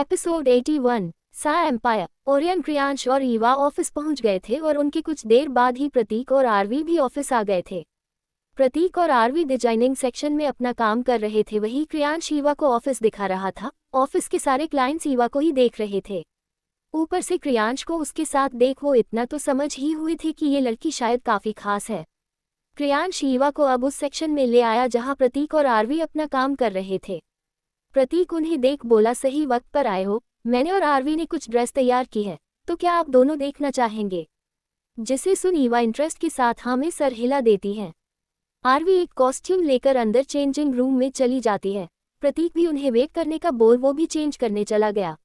Episode 81। सा empire. Orion, Kriyansh और Eva office पहुंच गए थे और उनके कुछ देर बाद ही प्रतीक और आरवी भी ऑफिस आ गए थे। प्रतीक और आरवी डिजाइनिंग सेक्शन में अपना काम कर रहे थे, वहीं क्रियांश ईवा को ऑफिस दिखा रहा था। ऑफिस के सारे क्लाइंट्स ईवा को ही देख रहे थे। ऊपर से क्रियांश को उसके साथ देख वो इतना तो समझ ही हुए थे कि ये लड़की शायद काफी खास है। क्रियांश ईवा को अब उस सेक्शन में ले आया जहां प्रतीक और आरवी अपना काम कर रहे थे। प्रतीक उन्हें देख बोला, सही वक्त पर आए हो, मैंने और आरवी ने कुछ ड्रेस तैयार की है, तो क्या आप दोनों देखना चाहेंगे? जिसे सुन ईवा इंटरेस्ट के साथ हाँ में सर हिला देती है। आरवी एक कॉस्ट्यूम लेकर अंदर चेंजिंग रूम में चली जाती है। प्रतीक भी उन्हें वेट करने का बोल वो भी चेंज करने चला गया।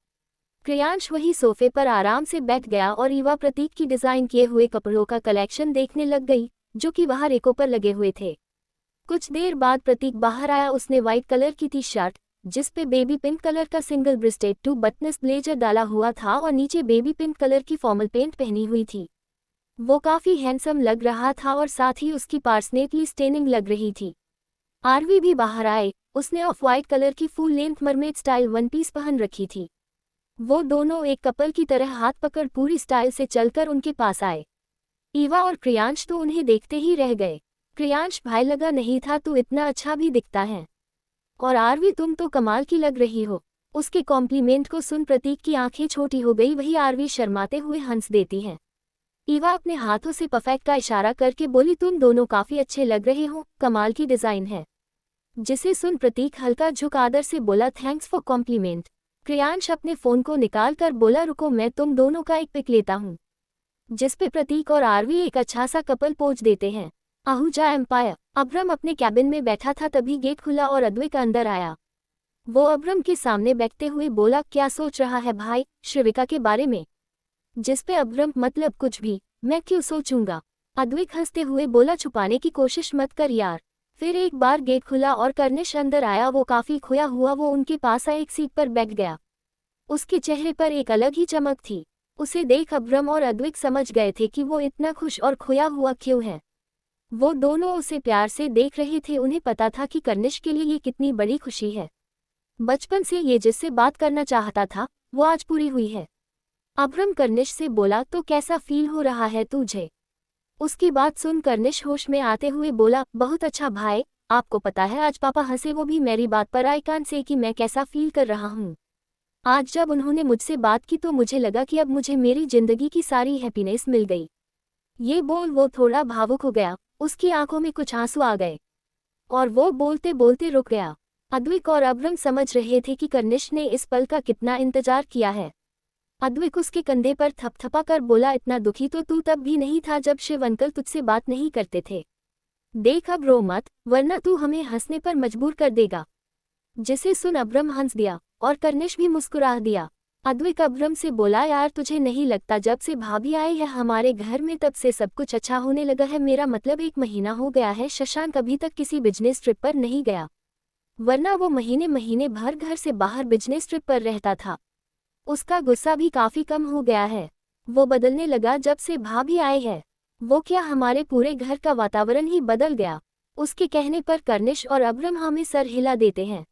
क्रियांश वही सोफे पर आराम से बैठ गया और ईवा प्रतीक की डिजाइन किए हुए कपड़ों का कलेक्शन देखने लग गई, जो कि वहां रेकों पर लगे हुए थे। कुछ देर बाद प्रतीक बाहर आया। उसने व्हाइट कलर की टी शर्ट जिस पे बेबी पिंक कलर का सिंगल ब्रेस्टेड 2 बटन्स ब्लेजर डाला हुआ था और नीचे बेबी पिंक कलर की फॉर्मल पेंट पहनी हुई थी। वो काफी हैंडसम लग रहा था और साथ ही उसकी पर्सनैलिटी स्टेनिंग लग रही थी। आरवी भी बाहर आए। उसने ऑफ व्हाइट कलर की full length mermaid style one piece पहन रखी थी। वो दोनों एक कपल की तरह हाथ पकड़ पूरी स्टाइल से चलकर उनके पास आए। ईवा और क्रियांश तो उन्हें देखते ही रह गए। क्रियांश, भाई लगा नहीं था तू इतना अच्छा भी दिखता है, और आरवी तुम तो कमाल की लग रही हो। उसके कॉम्प्लीमेंट को सुन प्रतीक की आंखें छोटी हो गई। वही आरवी शर्माते हुए हंस देती है। ईवा अपने हाथों से परफेक्ट का इशारा करके बोली, तुम दोनों काफी अच्छे लग रहे हो, कमाल की डिजाइन है। जिसे सुन प्रतीक हल्का झुक आदर से बोला, थैंक्स फॉर कॉम्प्लीमेंट। क्रियांश अपने फोन को निकाल कर बोला, रुको मैं तुम दोनों का एक पिक लेता हूँ। जिसपे प्रतीक और आरवी एक अच्छा सा कपल पोज देते हैं। आहूजा एम्पायर। अब्रम अपने कैबिन में बैठा था, तभी गेट खुला और अद्वैत अंदर आया। वो अब्रम के सामने बैठते हुए बोला, क्या सोच रहा है भाई श्रीविका के बारे में? जिसपे अब्रम, मतलब कुछ भी, मैं क्यों सोचूंगा? अद्वैत हंसते हुए बोला, छुपाने की कोशिश मत कर यार। फिर एक बार गेट खुला और कर्निश अंदर आया। वो काफी खोया हुआ वो उनके पास एक सीट पर बैठ गया। उसके चेहरे पर एक अलग ही चमक थी। उसे देख अब्रम और अद्वैत समझ गए थे कि वो इतना खुश और खोया हुआ क्यों है। वो दोनों उसे प्यार से देख रहे थे। उन्हें पता था कि कर्निश के लिए ये कितनी बड़ी खुशी है। बचपन से ये जिससे बात करना चाहता था वो आज पूरी हुई है। अब्रम कर्निश से बोला, तो कैसा फील हो रहा है तुझे? उसकी बात सुन कर्निश होश में आते हुए बोला, बहुत अच्छा भाई, आपको पता है आज पापा हंसे वो भी मेरी बात पर। आई कान से कि मैं कैसा फील कर रहा हूँ। आज जब उन्होंने मुझसे बात की तो मुझे लगा कि अब मुझे मेरी जिंदगी की सारी हैप्पीनेस मिल गई। ये बोल वो थोड़ा भावुक हो गया। उसकी आंखों में कुछ आंसू आ गए और वो बोलते बोलते रुक गया। अद्वैत और अब्रम समझ रहे थे कि कर्निश ने इस पल का कितना इंतजार किया है। अद्वैत उसके कंधे पर थपथपा कर बोला, इतना दुखी तो तू तब भी नहीं था जब शिव अंकल तुझसे बात नहीं करते थे। देख अब रो मत, वरना तू हमें हंसने पर मजबूर कर देगा। जिसे सुन अब्रम हंस दिया और कर्निश भी मुस्कुरा दिया। अद्वैत अब्रम से बोला, यार तुझे नहीं लगता जब से भाभी आई है हमारे घर में तब से सब कुछ अच्छा होने लगा है? मेरा मतलब 1 महीना हो गया है शशांक अभी तक किसी बिजनेस ट्रिप पर नहीं गया, वरना वो महीने महीने भर घर से बाहर बिजनेस ट्रिप पर रहता था। उसका गुस्सा भी काफी कम हो गया है। वो बदलने लगा जब से भाभी आई है। वो क्या, हमारे पूरे घर का वातावरण ही बदल गया। उसके कहने पर कर्निश और अब्रम हमें सर हिला देते हैं।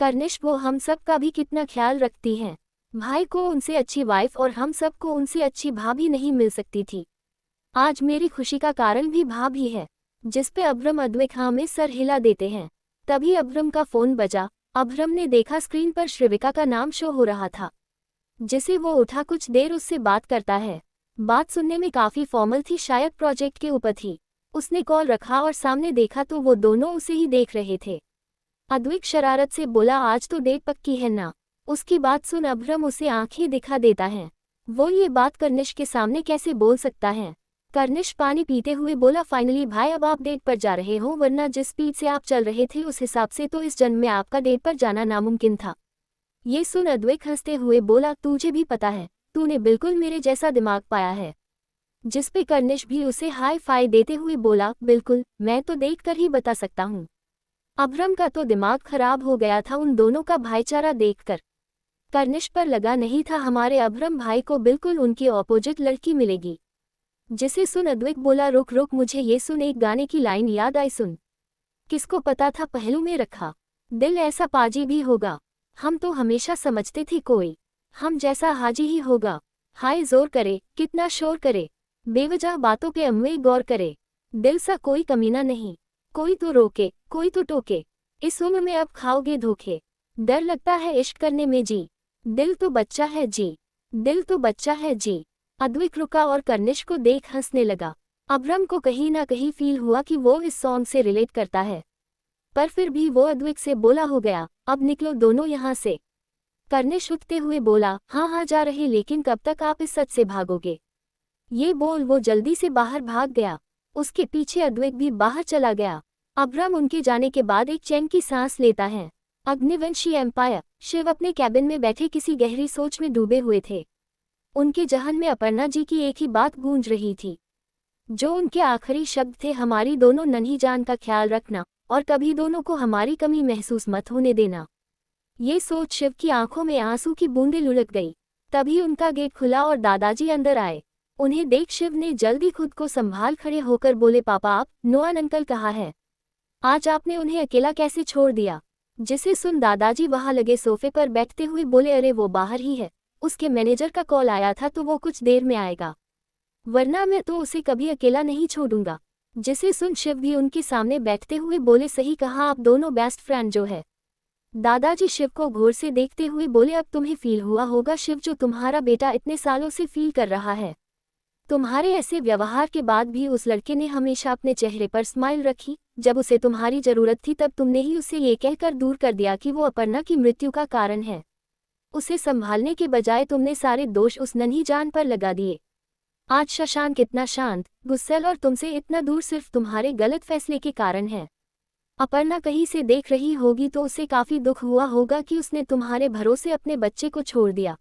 कर्निश, वो हम सब का भी कितना ख्याल रखती हैं। भाई को उनसे अच्छी वाइफ और हम सबको उनसे अच्छी भाभी नहीं मिल सकती थी। आज मेरी खुशी का कारण भी भाभी है। जिसपे अब्रम अद्वैत हाँ में सर हिला देते हैं। तभी अब्रम का फोन बजा। अब्रम ने देखा स्क्रीन पर श्रीविका का नाम शो हो रहा था। जिसे वो उठा कुछ देर उससे बात करता है। बात सुनने में काफी फॉर्मल थी, शायद प्रोजेक्ट के ऊपर थी। उसने कॉल रखा और सामने देखा तो वो दोनों उसे ही देख रहे थे। अद्वैत शरारत से बोला, आज तो डेट पक्की है ना? उसकी बात सुन अब्रम उसे आंखें दिखा देता है। वो ये बात कर्निश के सामने कैसे बोल सकता है? कर्निश पानी पीते हुए बोला, फाइनली भाई अब आप डेट पर जा रहे हो, वरना जिस स्पीड से आप चल रहे थे उस हिसाब से तो इस जन्म में आपका डेट पर जाना नामुमकिन था। ये सुन अद्वैत हंसते हुए बोला, तुझे भी पता है, तूने बिल्कुल मेरे जैसा दिमाग पाया है। जिसपे कर्निश भी उसे हाई फाई देते हुए बोला, बिल्कुल, मैं तो देख कर ही बता सकता हूँ। अब्रम का तो दिमाग खराब हो गया था उन दोनों का भाईचारा देखकर। कर्निश पर लगा नहीं था हमारे अब्रम भाई को बिल्कुल उनकी ऑपोजिट लड़की मिलेगी। जिसे सुन अद्वैत बोला, रुक रुक, मुझे ये सुन एक गाने की लाइन याद आई, सुन। किसको पता था पहलू में रखा दिल ऐसा पाजी भी होगा। हम तो हमेशा समझते थे कोई हम जैसा हाजी ही होगा। हाय जोर करे, कितना शोर करे, बेवजह बातों पे अम्वे गौर करे। दिल सा कोई कमीना नहीं, कोई तो रोके, कोई तो टोके। इस उम्र में अब खाओगे धोखे, डर लगता है इश्क करने में जी। दिल तो बच्चा है जी, दिल तो बच्चा है जी। अद्विक रुका और कर्निश को देख हंसने लगा। अब्रम को कहीं ना कहीं फील हुआ कि वो इस सॉन्ग से रिलेट करता है, पर फिर भी वो अद्विक से बोला हो गया, अब निकलो दोनों यहाँ से। कर्निश उठते हुए बोला, हाँ हाँ जा रहे, लेकिन कब तक आप इस सच से भागोगे। ये बोल वो जल्दी से बाहर भाग गया। उसके पीछे अद्विक भी बाहर चला गया। अब्रम उनके जाने के बाद एक चैन की सांस लेता है। अग्निवंशी एम्पायर शिव अपने कैबिन में बैठे किसी गहरी सोच में डूबे हुए थे। उनके जहन में अपर्णा जी की एक ही बात गूंज रही थी, जो उनके आखिरी शब्द थे, हमारी दोनों नन्ही जान का ख्याल रखना और कभी दोनों को हमारी कमी महसूस मत होने देना। ये सोच शिव की आंखों में आंसू की बूंदें लुढ़क गई। तभी उनका गेट खुला और दादाजी अंदर आए। उन्हें देख शिव ने जल्दी खुद को संभाल खड़े होकर बोले, पापा आप, नोआन अंकल कहाँ है? आज आपने उन्हें अकेला कैसे छोड़ दिया? जिसे सुन दादाजी वहां लगे सोफे पर बैठते हुए बोले, अरे वो बाहर ही है, उसके मैनेजर का कॉल आया था तो वो कुछ देर में आएगा, वरना मैं तो उसे कभी अकेला नहीं छोड़ूंगा। जिसे सुन शिव भी उनके सामने बैठते हुए बोले, सही कहा, आप दोनों बेस्ट फ्रेंड जो है। दादाजी शिव को घूर से देखते हुए बोले, अब तुम्हें फील हुआ होगा शिव, जो तुम्हारा बेटा इतने सालों से फील कर रहा है। तुम्हारे ऐसे व्यवहार के बाद भी उस लड़के ने हमेशा अपने चेहरे पर स्माइल रखी। जब उसे तुम्हारी जरूरत थी तब तुमने ही उसे ये कहकर दूर कर दिया कि वो अपर्णा की मृत्यु का कारण है। उसे संभालने के बजाय तुमने सारे दोष उस नन्ही जान पर लगा दिए। आज शशांक इतना शांत, गुस्सैल और तुमसे इतना दूर सिर्फ तुम्हारे गलत फैसले के कारण है। अपर्णा कहीं से देख रही होगी तो उसे काफी दुख हुआ होगा कि उसने तुम्हारे भरोसे अपने बच्चे को छोड़ दिया।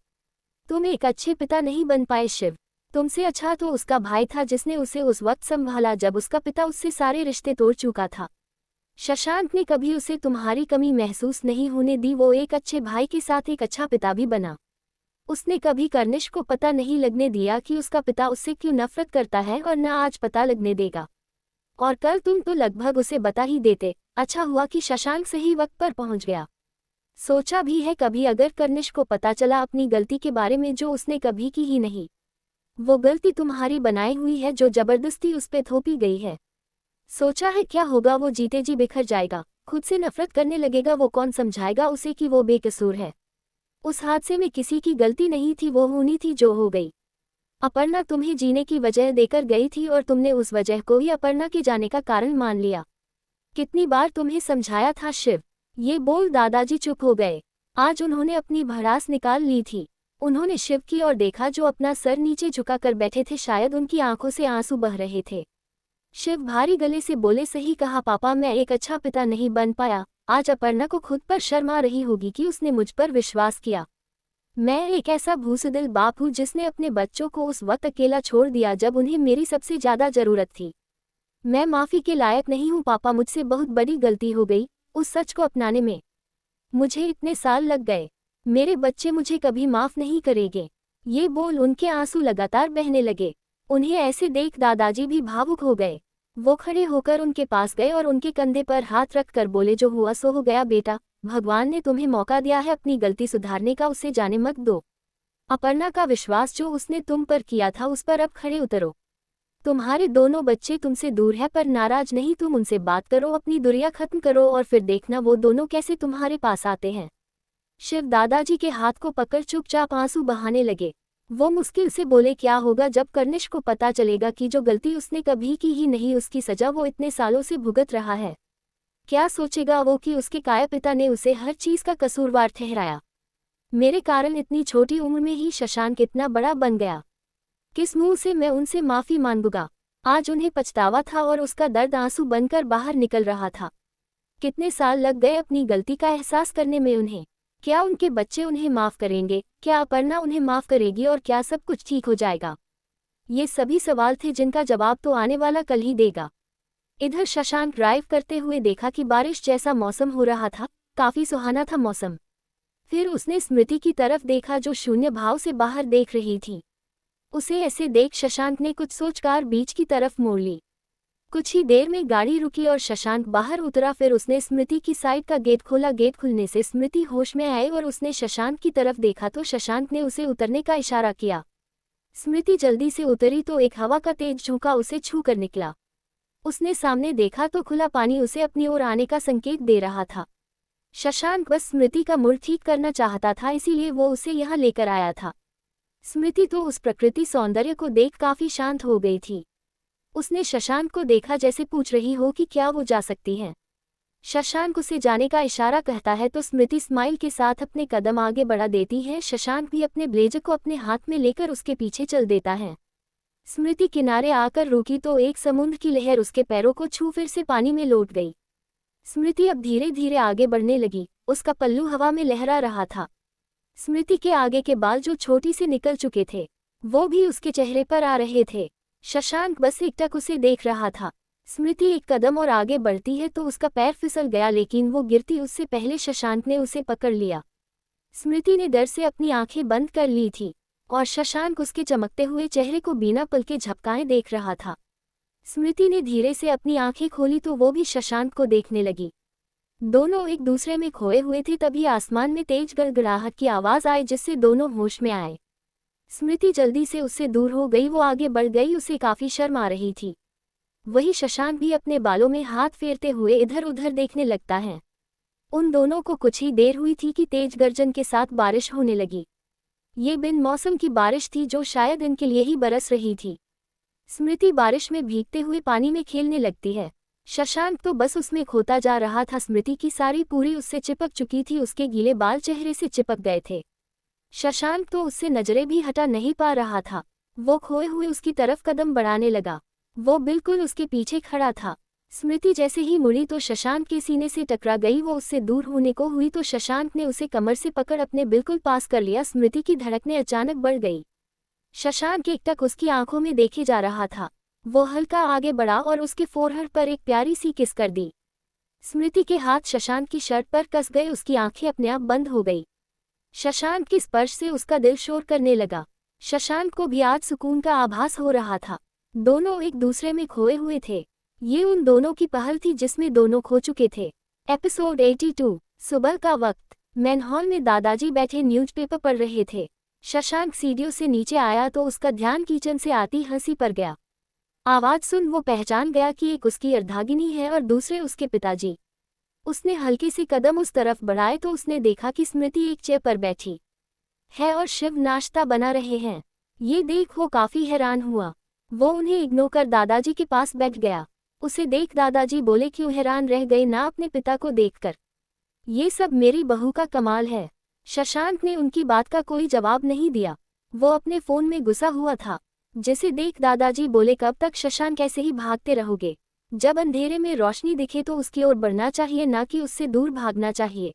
तुम एक अच्छे पिता नहीं बन पाए शिव। तुमसे अच्छा तो उसका भाई था जिसने उसे उस वक्त संभाला जब उसका पिता उससे सारे रिश्ते तोड़ चुका था। शशांक ने कभी उसे तुम्हारी कमी महसूस नहीं होने दी। वो एक अच्छे भाई के साथ एक अच्छा पिता भी बना। उसने कभी कर्निश को पता नहीं लगने दिया कि उसका पिता उससे क्यों नफरत करता है, और न आज पता लगने देगा। और कल तुम तो लगभग उसे बता ही देते। अच्छा हुआ कि शशांक सही वक्त पर पहुंच गया। सोचा भी है कभी अगर कर्निश को पता चला अपनी गलती के बारे में जो उसने कभी की ही नहीं। वो गलती तुम्हारी बनाई हुई है जो जबरदस्ती उस पे थोपी गई है। सोचा है क्या होगा, वो जीते जी बिखर जाएगा, खुद से नफरत करने लगेगा। वो कौन समझाएगा उसे कि वो बेकसूर है? उस हादसे में किसी की गलती नहीं थी, वो होनी थी जो हो गई। अपर्णा तुम्हें जीने की वजह देकर गई थी और तुमने उस वजह को ही अपर्णा के जाने का कारण मान लिया। कितनी बार तुम्हें समझाया था शिव। ये बोल दादाजी चुप हो गए। आज उन्होंने अपनी भड़ास निकाल ली थी। उन्होंने शिव की ओर देखा जो अपना सर नीचे झुकाकर बैठे थे। शायद उनकी आंखों से आंसू बह रहे थे। शिव भारी गले से बोले, सही कहा पापा, मैं एक अच्छा पिता नहीं बन पाया। आज अपर्णा को खुद पर शर्म आ रही होगी कि उसने मुझ पर विश्वास किया। मैं एक ऐसा भूसदिल बाप हूँ जिसने अपने बच्चों को उस वक्त अकेला छोड़ दिया जब उन्हें मेरी सबसे ज्यादा जरूरत थी। मैं माफी के लायक नहीं हूँ पापा, मुझसे बहुत बड़ी गलती हो गई उस सच को अपनाने में। मुझे इतने साल लग गए, मेरे बच्चे मुझे कभी माफ नहीं करेंगे। ये बोल उनके आंसू लगातार बहने लगे। उन्हें ऐसे देख दादाजी भी भावुक हो गए। वो खड़े होकर उनके पास गए और उनके कंधे पर हाथ रखकर बोले, जो हुआ सो हो गया बेटा, भगवान ने तुम्हें मौका दिया है अपनी गलती सुधारने का, उसे जाने मत दो। अपर्णा का विश्वास जो उसने तुम पर किया था उस पर अब खड़े उतरो। तुम्हारे दोनों बच्चे तुमसे दूर है पर नाराज नहीं, तुम उनसे बात करो, अपनी दुनिया खत्म करो और फिर देखना वो दोनों कैसे तुम्हारे पास आते हैं। शिव दादाजी के हाथ को पकड़ चुपचाप आंसू बहाने लगे। वो मुश्किल से बोले, क्या होगा जब कर्निश को पता चलेगा कि जो गलती उसने कभी की ही नहीं उसकी सजा वो इतने सालों से भुगत रहा है? क्या सोचेगा वो कि उसके काया पिता ने उसे हर चीज का कसूरवार ठहराया? मेरे कारण इतनी छोटी उम्र में ही शशांक इतना बड़ा बन गया। किस मुंह से मैं उनसे माफी मांगूंगा? आज उन्हें पछतावा था और उसका दर्द आंसू बनकर बाहर निकल रहा था। कितने साल लग गए अपनी गलती का एहसास करने में उन्हें। क्या उनके बच्चे उन्हें माफ करेंगे? क्या अपर्णा उन्हें माफ करेगी? और क्या सब कुछ ठीक हो जाएगा? ये सभी सवाल थे जिनका जवाब तो आने वाला कल ही देगा। इधर शशांक ड्राइव करते हुए देखा कि बारिश जैसा मौसम हो रहा था, काफी सुहाना था मौसम। फिर उसने स्मृति की तरफ देखा जो शून्य भाव से बाहर देख रही थी। उसे ऐसे देख शशांक ने कुछ सोचकर बीच की तरफ मोड़ ली। कुछ ही देर में गाड़ी रुकी और शशांक बाहर उतरा। फिर उसने स्मृति की साइड का गेट खोला। गेट खुलने से स्मृति होश में आई और उसने शशांक की तरफ देखा तो शशांक ने उसे उतरने का इशारा किया। स्मृति जल्दी से उतरी तो एक हवा का तेज झोंका उसे छू कर निकला। उसने सामने देखा तो खुला पानी उसे अपनी ओर आने का संकेत दे रहा था। शशांक बस स्मृति का मूड ठीक करना चाहता था, इसीलिए वो उसे यहाँ लेकर आया था। स्मृति तो उस प्रकृति सौंदर्य को देख काफी शांत हो गई थी। उसने शशांक को देखा जैसे पूछ रही हो कि क्या वो जा सकती है। शशांक उसे जाने का इशारा कहता है तो स्मृति स्माइल के साथ अपने कदम आगे बढ़ा देती है। शशांक भी अपने ब्लेजर को अपने हाथ में लेकर उसके पीछे चल देता है। स्मृति किनारे आकर रुकी तो एक समुद्र की लहर उसके पैरों को छू फिर से पानी में लौट गई। स्मृति अब धीरे धीरे आगे बढ़ने लगी। उसका पल्लू हवा में लहरा रहा था। स्मृति के आगे के बाल जो छोटी से निकल चुके थे वो भी उसके चेहरे पर आ रहे थे। शशांक बस एकटक उसे देख रहा था। स्मृति एक कदम और आगे बढ़ती है तो उसका पैर फिसल गया, लेकिन वो गिरती उससे पहले शशांक ने उसे पकड़ लिया। स्मृति ने डर से अपनी आंखें बंद कर ली थी और शशांक उसके चमकते हुए चेहरे को बिना पल के झपकाए देख रहा था। स्मृति ने धीरे से अपनी आंखें खोली तो वो भी शशांक को देखने लगी। दोनों एक दूसरे में खोए हुए थे। तभी आसमान में तेज गड़गड़ाहट की आवाज आई जिससे दोनों होश में आए। स्मृति जल्दी से उससे दूर हो गई। वो आगे बढ़ गई, उसे काफी शर्म आ रही थी। वही शशांक भी अपने बालों में हाथ फेरते हुए इधर उधर देखने लगता है। उन दोनों को कुछ ही देर हुई थी कि तेज गर्जन के साथ बारिश होने लगी। ये बिन मौसम की बारिश थी जो शायद इनके लिए ही बरस रही थी। स्मृति बारिश में भीगते हुए पानी में खेलने लगती है। शशांक तो बस उसमें खोता जा रहा था। स्मृति की सारी पूरी उससे चिपक चुकी थी। उसके गीले बाल चेहरे से चिपक गए थे। शशांक तो उससे नजरें भी हटा नहीं पा रहा था। वो खोए हुए उसकी तरफ कदम बढ़ाने लगा। वो बिल्कुल उसके पीछे खड़ा था। स्मृति जैसे ही मुड़ी तो शशांक के सीने से टकरा गई। वो उससे दूर होने को हुई तो शशांक ने उसे कमर से पकड़ अपने बिल्कुल पास कर लिया। स्मृति की धड़कनें अचानक बढ़ गई। शशांक एकटक उसकी आंखों में देखे जा रहा था। वो हल्का आगे बढ़ा और उसके फोरहेड पर एक प्यारी सी किस कर दी। स्मृति के हाथ शशांक की शर्ट पर कस गए। उसकी आंखें अपने आप बंद हो गई। शशांक के स्पर्श से उसका दिल शोर करने लगा। शशांक को भी आज सुकून का आभास हो रहा था। दोनों एक दूसरे में खोए हुए थे। ये उन दोनों की पहल थी जिसमें दोनों खो चुके थे। एपिसोड 82। सुबह का वक्त। मैन हॉल में दादाजी बैठे न्यूज़पेपर पढ़ रहे थे। शशांक सीढ़ियों से नीचे आया तो उसका ध्यान किचन से आती हंसी पर गया। आवाज सुन वो पहचान गया कि एक उसकी अर्धांगिनी है और दूसरे उसके पिताजी। उसने हल्के से कदम उस तरफ बढ़ाए तो उसने देखा कि स्मृति एक चेयर पर बैठी है और शिव नाश्ता बना रहे हैं। ये देख वो काफी हैरान हुआ। वो उन्हें इग्नोर कर दादाजी के पास बैठ गया। उसे देख दादाजी बोले, क्यों हैरान रह गए ना अपने पिता को देखकर? ये सब मेरी बहू का कमाल है। शशांक ने उनकी बात का कोई जवाब नहीं दिया। वो अपने फोन में घुसा हुआ था। जिसे देख दादाजी बोले, कब तक शशांक ऐसे ही भागते रहोगे? जब अंधेरे में रोशनी दिखे तो उसकी ओर बढ़ना चाहिए, ना कि उससे दूर भागना चाहिए।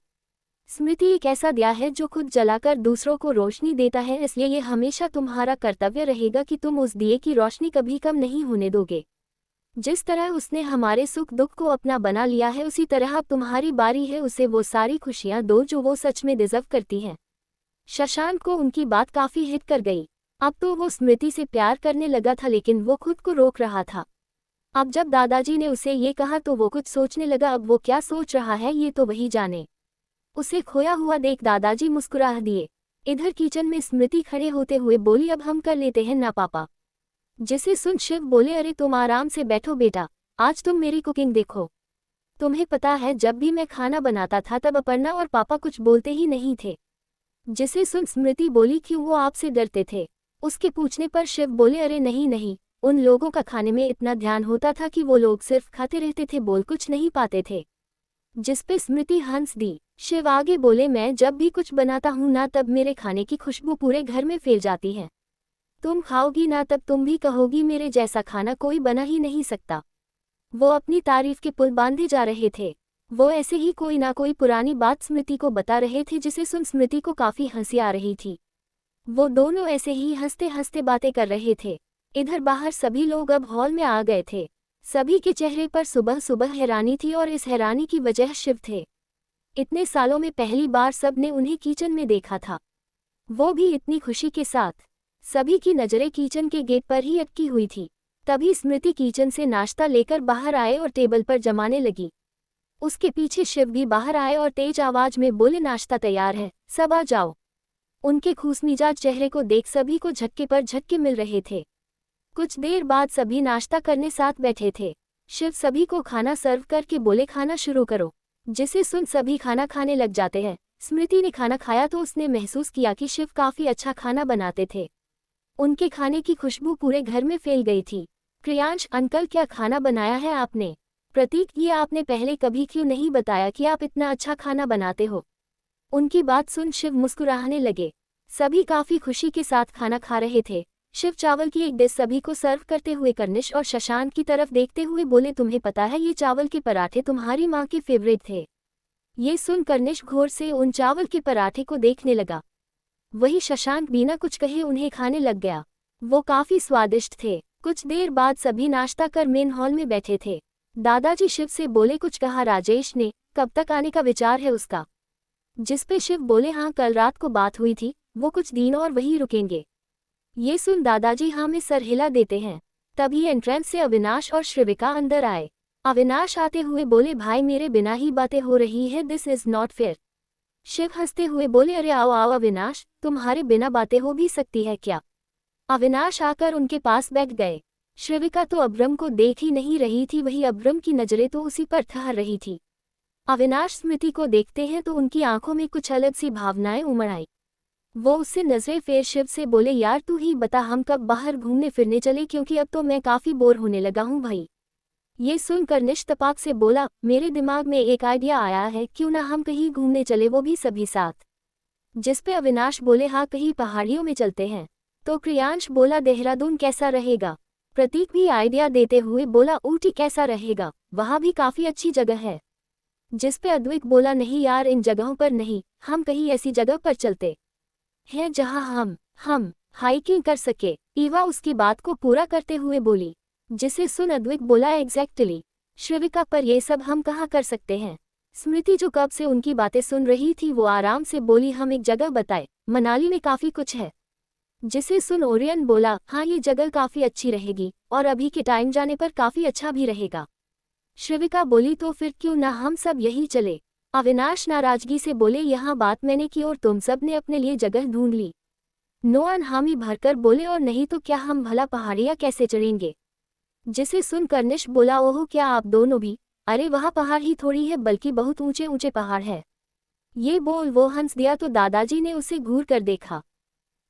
स्मृति एक ऐसा दिया है जो खुद जलाकर दूसरों को रोशनी देता है, इसलिए ये हमेशा तुम्हारा कर्तव्य रहेगा कि तुम उस दिए की रोशनी कभी कम नहीं होने दोगे। जिस तरह उसने हमारे सुख दुख को अपना बना लिया है, उसी तरह अब तुम्हारी बारी है उसे वो सारी खुशियां दो जो वो सच में डिजर्व करती है। शशांक को उनकी बात काफी हिट कर गई। अब तो वो स्मृति से प्यार करने लगा था, लेकिन वो खुद को रोक रहा था। अब जब दादाजी ने उसे ये कहा तो वो कुछ सोचने लगा। अब वो क्या सोच रहा है ये तो वही जाने। उसे खोया हुआ देख दादाजी मुस्कुरा दिए। इधर किचन में स्मृति खड़े होते हुए बोली, अब हम कर लेते हैं ना पापा? जिसे सुन शिव बोले, अरे तुम आराम से बैठो बेटा, आज तुम मेरी कुकिंग देखो। तुम्हें पता है जब भी मैं खाना बनाता था तब अपर्णा और पापा कुछ बोलते ही नहीं थे। जिसे सुन स्मृति बोली, क्यों वो आपसे डरते थे? उसके पूछने पर शिव बोले, अरे नहीं नहीं, उन लोगों का खाने में इतना ध्यान होता था कि वो लोग सिर्फ खाते रहते थे, बोल कुछ नहीं पाते थे। जिस पे स्मृति हंस दी। शिव आगे बोले, मैं जब भी कुछ बनाता हूँ ना तब मेरे खाने की खुशबू पूरे घर में फैल जाती है। तुम खाओगी ना तब तुम भी कहोगी मेरे जैसा खाना कोई बना ही नहीं सकता। वो अपनी तारीफ के पुल बांधे जा रहे थे। वो ऐसे ही कोई ना कोई पुरानी बात स्मृति को बता रहे थे, जिसे सुन स्मृति को काफी हंसी आ रही थी। वो दोनों ऐसे ही हंसते हंसते बातें कर रहे थे। इधर बाहर सभी लोग अब हॉल में आ गए थे। सभी के चेहरे पर सुबह सुबह हैरानी थी और इस हैरानी की वजह शिव थे। इतने सालों में पहली बार सब ने उन्हें किचन में देखा था, वो भी इतनी खुशी के साथ। सभी की नजरें किचन के गेट पर ही अटकी हुई थी। तभी स्मृति किचन से नाश्ता लेकर बाहर आए और टेबल पर जमाने लगी। उसके पीछे शिव भी बाहर आए और तेज आवाज में बोले, नाश्ता तैयार है, सब आ जाओ। उनके खूसमिजाज चेहरे को देख सभी को झटके पर झटके मिल रहे थे। कुछ देर बाद सभी नाश्ता करने साथ बैठे थे। शिव सभी को खाना सर्व करके बोले, खाना शुरू करो। जिसे सुन सभी खाना खाने लग जाते हैं। स्मृति ने खाना खाया तो उसने महसूस किया कि शिव काफी अच्छा खाना बनाते थे। उनके खाने की खुशबू पूरे घर में फैल गई थी। प्रियांश, अंकल क्या खाना बनाया है आपने? प्रतीक, ये आपने पहले कभी क्यों नहीं बताया कि आप इतना अच्छा खाना बनाते हो? उनकी बात सुन शिव मुस्कुराने लगे। सभी काफी खुशी के साथ खाना खा रहे थे। शिव चावल की एक डिश सभी को सर्व करते हुए कर्निश और शशांक की तरफ देखते हुए बोले, तुम्हें पता है ये चावल के पराठे तुम्हारी माँ के फेवरेट थे। ये सुन कर्निश घोर से उन चावल के पराठे को देखने लगा। वही शशांक बिना कुछ कहे उन्हें खाने लग गया। वो काफी स्वादिष्ट थे। कुछ देर बाद सभी नाश्ता कर मेन हॉल में बैठे थे। दादाजी शिव से बोले, कुछ कहा राजेश ने? कब तक आने का विचार है उसका? जिस पे शिव बोले, हाँ कल रात को बात हुई थी, वो कुछ दिन और वहीं रुकेंगे। ये सुन दादाजी हाँ में सर हिला देते हैं। तभी एंट्रेंस से अविनाश और श्रिविका अंदर आए। अविनाश आते हुए बोले, भाई मेरे बिना ही बातें हो रही है, this is not fair. Shiv हंसते हुए बोले, अरे आओ आओ अविनाश, तुम्हारे बिना बातें हो भी सकती है क्या? अविनाश आकर उनके पास बैठ गए। श्रिविका तो अब्रम को देख ही नहीं रही थी, वही अब्रम की नजरें तो उसी पर ठहर रही थी। अविनाश स्मृति को देखते हैं तो उनकी आंखों में कुछ अलग सी भावनाएं उमड़ आई। वो उससे नजरें फेर शिव से बोले, यार तू ही बता हम कब बाहर घूमने फिरने चले, क्योंकि अब तो मैं काफी बोर होने लगा हूँ भाई। ये सुनकर निष्तपाक से बोला, मेरे दिमाग में एक आइडिया आया है, क्यों ना हम कहीं घूमने चले, वो भी सभी साथ। जिस पे अविनाश बोले, हाँ कहीं पहाड़ियों में चलते हैं। तो प्रियांश बोला, देहरादून कैसा रहेगा? प्रतीक भी आइडिया देते हुए बोला, ऊटी कैसा रहेगा, वहाँ भी काफी अच्छी जगह है। जिस पे अद्विक बोला, नहीं यार इन जगहों पर नहीं, हम कहीं ऐसी जगह पर चलते हैं जहां हम हाइकिंग कर सके। ईवा उसकी बात को पूरा करते हुए बोली। जिसे सुन अद्विक बोला, एग्जैक्टली श्रिविका, पर ये सब हम कहाँ कर सकते हैं? स्मृति जो कब से उनकी बातें सुन रही थी वो आराम से बोली, हम एक जगह बताए, मनाली में काफी कुछ है। जिसे सुन ओरियन बोला, हाँ ये जगह काफी अच्छी रहेगी और अभी के टाइम जाने पर काफी अच्छा भी रहेगा। श्रिविका बोली, तो फिर क्यों ना हम सब यही चले? अविनाश नाराजगी से बोले, यहाँ बात मैंने की और तुम सब ने अपने लिए जगह ढूंढ ली। नोआन हामी भरकर बोले, और नहीं तो क्या हम भला पहाड़ियाँ कैसे चढ़ेंगे? जिसे सुन कर्निश बोला, ओहो क्या आप दोनों भी? अरे वहाँ पहाड़ ही थोड़ी है, बल्कि बहुत ऊंचे ऊंचे पहाड़ है। ये बोल वो हंस दिया तो दादाजी ने उसे घूर कर देखा।